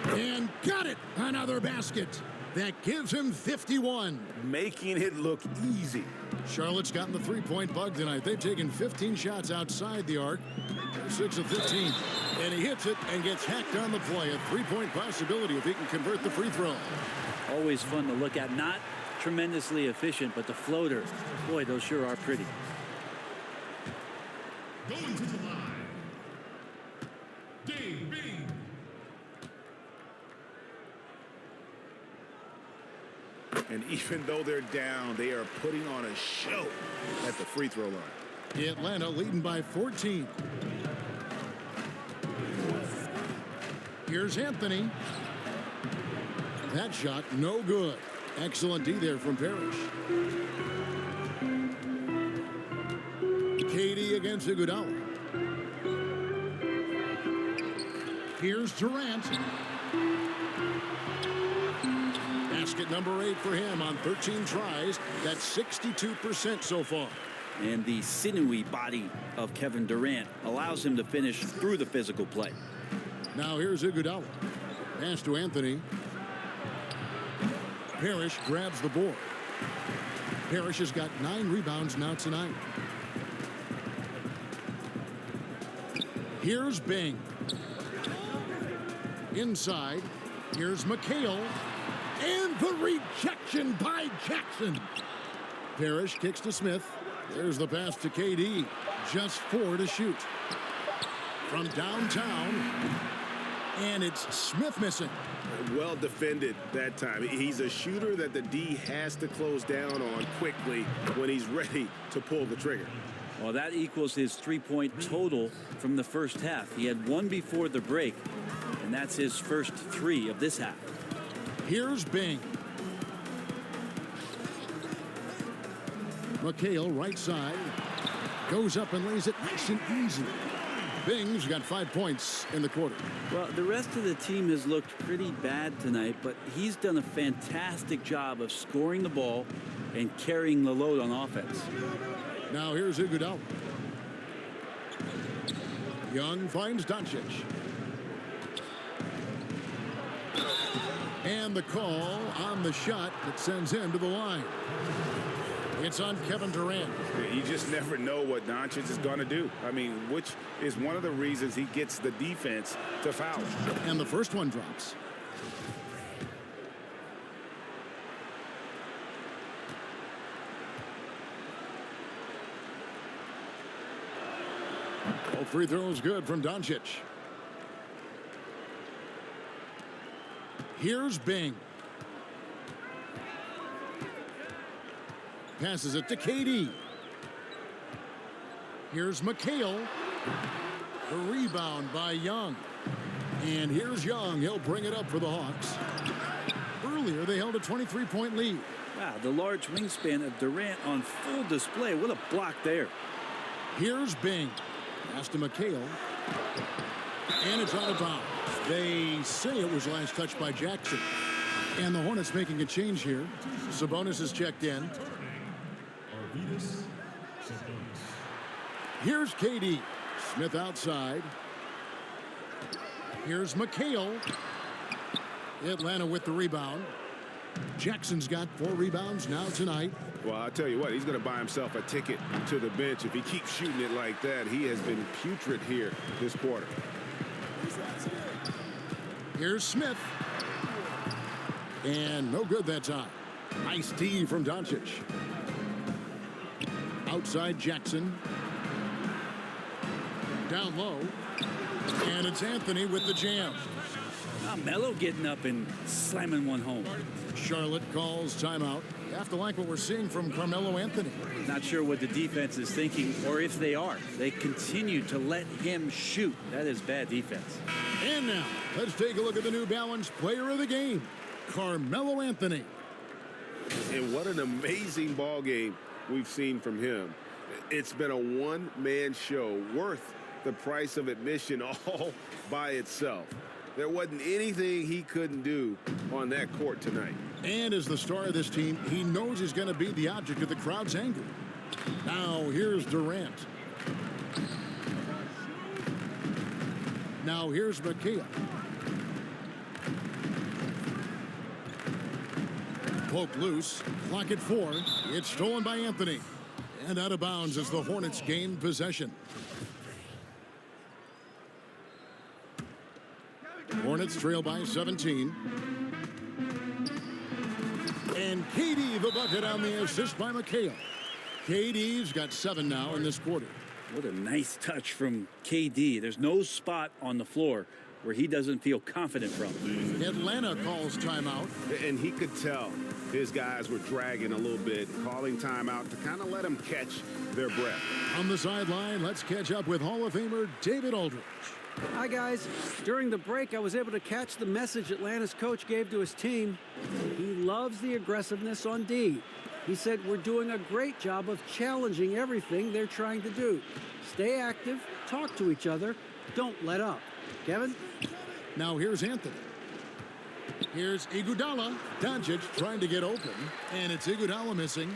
And got it! Another basket. That gives him 51. Making it look easy. Charlotte's gotten the 3-point bug tonight. They've taken 15 shots outside the arc. They're 6 of 15. And he hits it and gets hacked on the play. A 3-point possibility if he can convert the free throw. Always fun to look at. Not tremendously efficient, but the floater, boy, those sure are pretty. Going to the line. Ding, bing. And even though they're down, they are putting on a show at the free throw line. Atlanta leading by 14. Here's Anthony. That shot no good. Excellent D there from Parrish. KD against Iguodala. Here's Durant. Basket number 8 for him on 13 tries. That's 62% so far. And the sinewy body of Kevin Durant allows him to finish through the physical play. Now here's Iguodala. Pass to Anthony. Parrish grabs the board. Parrish has got 9 rebounds now tonight. Here's Bing. Inside. Here's McHale. And the rejection by Jackson. Parrish kicks to Smith. There's the pass to KD. Just 4 to shoot. From downtown. And it's Smith missing. Well defended that time. He's a shooter that the D has to close down on quickly when he's ready to pull the trigger. Well, that equals his 3-point total from the first half. He had 1 before the break, and that's his first 3 of this half. Here's Bing. McHale right side. Goes up and lays it nice and easy. Bing's got 5 points in the quarter. Well, the rest of the team has looked pretty bad tonight, but he's done a fantastic job of scoring the ball and carrying the load on offense. Now here's Iguodala. Young finds Dončić. And the call on the shot that sends him to the line. It's on Kevin Durant. You just never know what Dončić is going to do. I mean, which is one of the reasons he gets the defense to foul. And the first one drops. All free throws good from Dončić. Here's Bing. Passes it to KD. Here's McHale. The rebound by Young. And here's Young. He'll bring it up for the Hawks. Earlier, they held a 23-point lead. Wow, the large wingspan of Durant on full display. What a block there. Here's Bing. Pass to McHale. And it's out of bounds. They say it was last touched by Jackson. And the Hornets making a change here. Sabonis is checked in. Here's KD. Smith outside. Here's McHale. Atlanta with the rebound. Jackson's got 4 rebounds now tonight. Well, I'll tell you what, he's going to buy himself a ticket to the bench. If he keeps shooting it like that, he has been putrid here this quarter. Here's Smith. And no good that time. Nice D from Dončić. Outside Jackson. Down low. And it's Anthony with the jam. Now Melo getting up and slamming one home. Charlotte calls timeout. You have to like what we're seeing from Carmelo Anthony. Not sure what the defense is thinking or if they are. They continue to let him shoot. That is bad defense. And now, let's take a look at the New Balance player of the game, Carmelo Anthony. And what an amazing ball game we've seen from him. It's been a one-man show worth the price of admission all by itself. There wasn't anything he couldn't do on that court tonight. And as the star of this team, he knows he's going to be the object of the crowd's anger. Now, here's Durant. Now, here's McHale. Poked loose. Clock at 4. It's stolen by Anthony. And out of bounds as the Hornets gain possession. Hornets trail by 17. And KD the bucket on the assist by McHale. KD's got 7 now in this quarter. What a nice touch from KD. There's no spot on the floor where he doesn't feel confident from. Atlanta calls timeout. And he could tell his guys were dragging a little bit, calling timeout to kind of let them catch their breath. On the sideline, let's catch up with Hall of Famer David Aldridge. Hi, guys. During the break, I was able to catch the message Atlanta's coach gave to his team. He loves the aggressiveness on D. He said, we're doing a great job of challenging everything they're trying to do. Stay active, talk to each other, don't let up. Kevin? Now here's Anthony. Here's Iguodala. Dončić trying to get open, and it's Iguodala missing.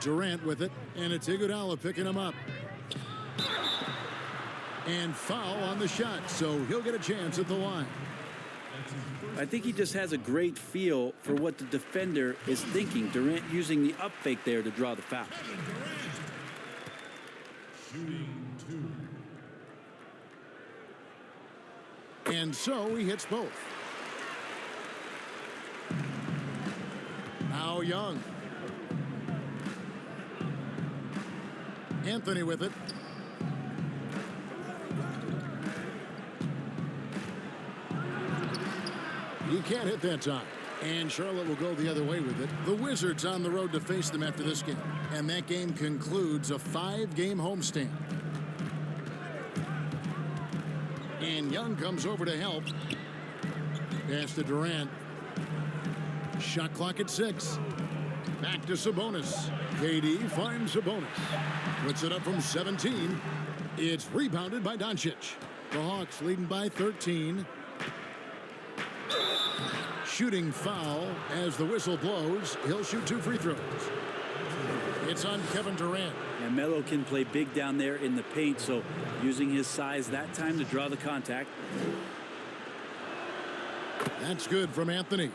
Durant with it, and it's Iguodala picking him up. And foul on the shot, so he'll get a chance at the line. I think he just has a great feel for what the defender is thinking. Durant using the up fake there to draw the foul. And so he hits both. Now Young. Anthony with it. He can't hit that time. And Charlotte will go the other way with it. The Wizards on the road to face them after this game. And that game concludes a 5-game homestand. And Young comes over to help. Pass to Durant. Shot clock at 6. Back to Sabonis. KD finds Sabonis. Puts it up from 17. It's rebounded by Dončić. The Hawks leading by 13. Shooting foul as the whistle blows. He'll shoot 2 free throws. It's on Kevin Durant. And Melo can play big down there in the paint, so using his size that time to draw the contact. That's good from Anthony.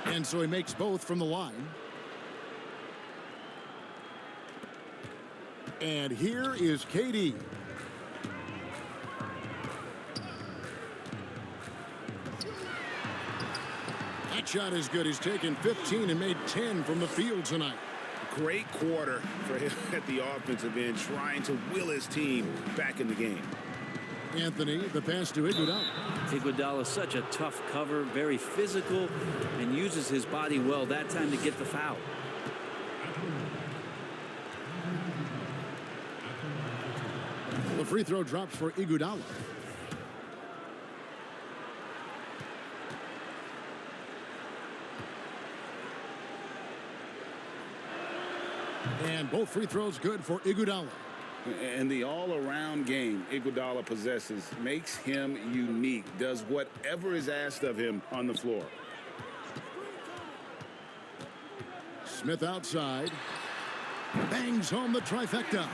And so he makes both from the line. And here is KD. That shot is good. He's taken 15 and made 10 from the field tonight. Great quarter for him at the offensive end, trying to will his team back in the game. Anthony, the pass to Iguodala. Iguodala, such a tough cover, very physical, and uses his body well that time to get the foul. The free throw drops for Iguodala. And both free throws good for Iguodala. And the all-around game Iguodala possesses makes him unique, does whatever is asked of him on the floor. Smith outside. Bangs home the trifecta.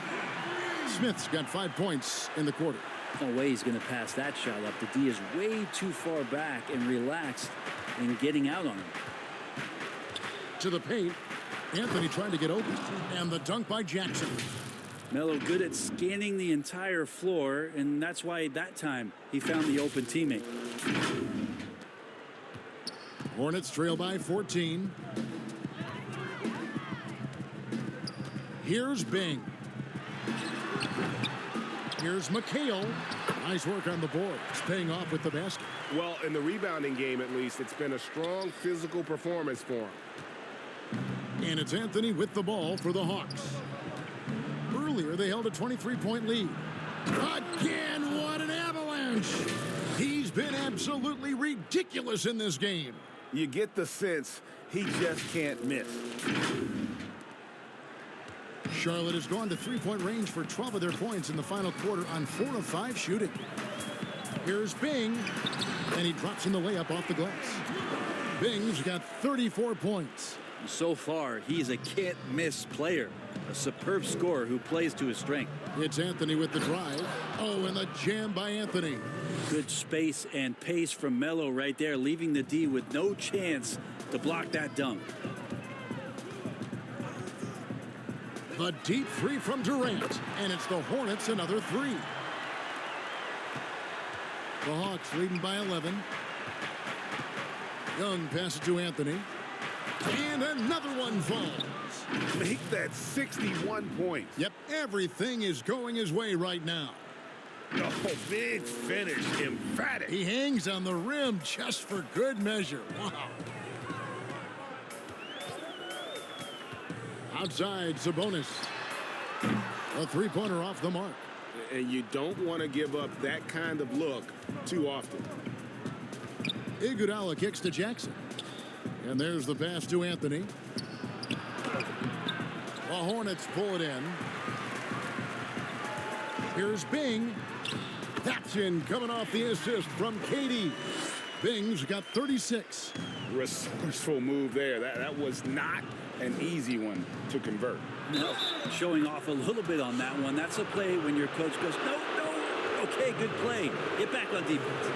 Smith's got 5 points in the quarter. No way he's going to pass that shot up. The D is way too far back and relaxed in getting out on him. To the paint. Anthony trying to get open. And the dunk by Jackson. Melo good at scanning the entire floor, and that's why that time he found the open teammate. Hornets trail by 14. Here's Bing. Here's McHale. Nice work on the board. It's paying off with the basket. Well, in the rebounding game, at least, it's been a strong physical performance for him. And it's Anthony with the ball for the Hawks. Earlier, they held a 23-point lead. Again, what an avalanche! He's been absolutely ridiculous in this game. You get the sense he just can't miss. Charlotte has gone to three-point range for 12 of their points in the final quarter on 4 of 5 shooting. Here's Bing, and he drops in the layup off the glass. Bing's got 34 points. So far, he's a can't-miss player. A superb scorer who plays to his strength. It's Anthony with the drive. Oh, and the jam by Anthony. Good space and pace from Melo right there, leaving the D with no chance to block that dunk. The deep three from Durant, and it's the Hornets another 3. The Hawks leading by 11. Young passes to Anthony. And another one falls. Make that 61 points. Yep, everything is going his way right now. Oh, big finish, emphatic. He hangs on the rim just for good measure. Wow. Outside, Sabonis. A three-pointer off the mark. And you don't want to give up that kind of look too often. Iguodala kicks to Jackson. And there's the pass to Anthony. The Hornets pull it in. Here's Bing. That's in, coming off the assist from Katie. Bing's got 36. Resourceful move there. That was not an easy one to convert. No, showing off a little bit on that one. That's a play when your coach goes, no. Okay, good play. Get back on defense.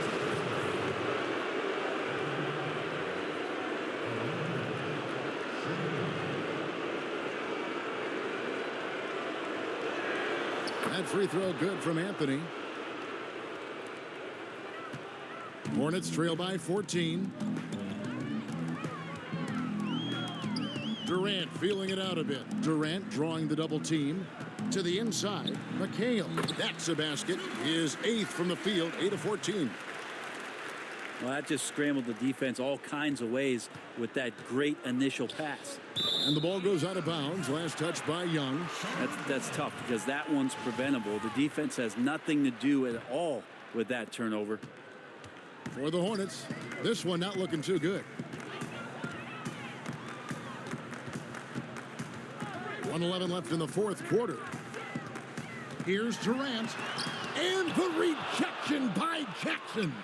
That free throw good from Anthony. Hornets trail by 14. Durant feeling it out a bit. Durant drawing the double team to the inside. McHale. That's a basket. His 8th from the field, 8 of 14. Well, that just scrambled the defense all kinds of ways with that great initial pass. And the ball goes out of bounds. Last touch by Young. That's tough because that one's preventable. The defense has nothing to do at all with that turnover. For the Hornets, this one not looking too good. 1:11 left in the fourth quarter. Here's Durant. And the rejection by Jackson.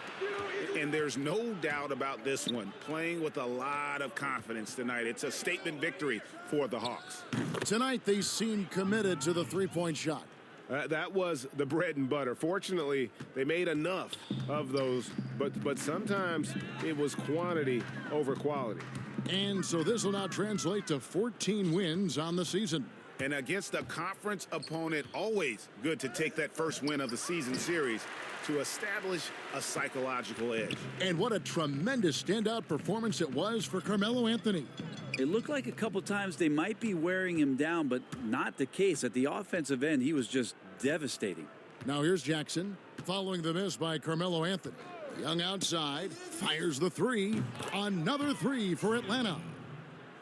And there's no doubt about this one. Playing with a lot of confidence tonight. It's a statement victory for the Hawks. Tonight, they seem committed to the three-point shot. That was the bread and butter. Fortunately, they made enough of those, but sometimes it was quantity over quality. And so this will now translate to 14 wins on the season. And against a conference opponent, always good to take that first win of the season series to establish a psychological edge. And what a tremendous standout performance it was for Carmelo Anthony. It looked like a couple times they might be wearing him down, but not the case. At the offensive end, he was just devastating. Now here's Jackson following the miss by Carmelo Anthony. Young outside, fires the three. Another three for Atlanta.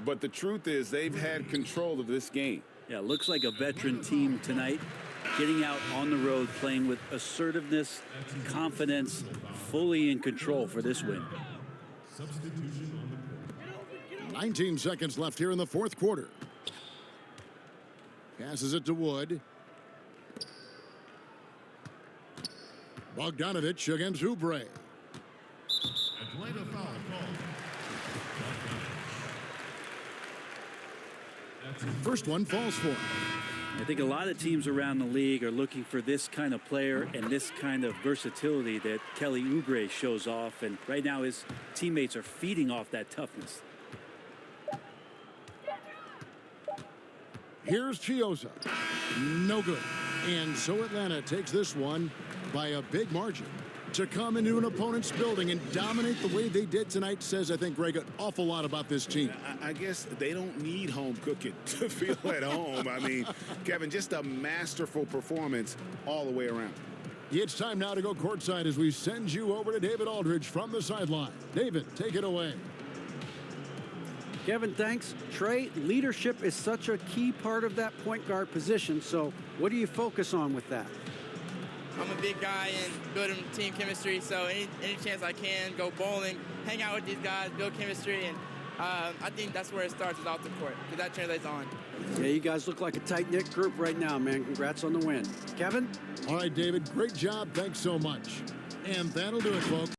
But the truth is they've had control of this game. Yeah, looks like a veteran team tonight, getting out on the road, playing with assertiveness, confidence, fully in control for this win. Substitution on the court. 19 seconds left here in the fourth quarter. Passes it to Wood. Bogdanovich against Oubre. Atlanta foul called. First one falls for him. I think a lot of teams around the league are looking for this kind of player and this kind of versatility that Kelly Oubre shows off. And right now his teammates are feeding off that toughness. Here's Chioza. No good. And so Atlanta takes this one by a big margin. To come into an opponent's building and dominate the way they did tonight says, I think, Greg, an awful lot about this team. I guess they don't need home cooking to feel at home. I mean, Kevin, just a masterful performance all the way around. It's time now to go courtside as we send you over to David Aldridge from the sideline. David, take it away. Kevin, thanks. Trey, leadership is such a key part of that point guard position. So what do you focus on with that? I'm a big guy and building team chemistry, so any chance I can, go bowling, hang out with these guys, build chemistry, and I think that's where it starts, is off the court, because that translates on. Yeah, you guys look like a tight-knit group right now, man. Congrats on the win. Kevin? All right, David, great job. Thanks so much. And that'll do it, folks.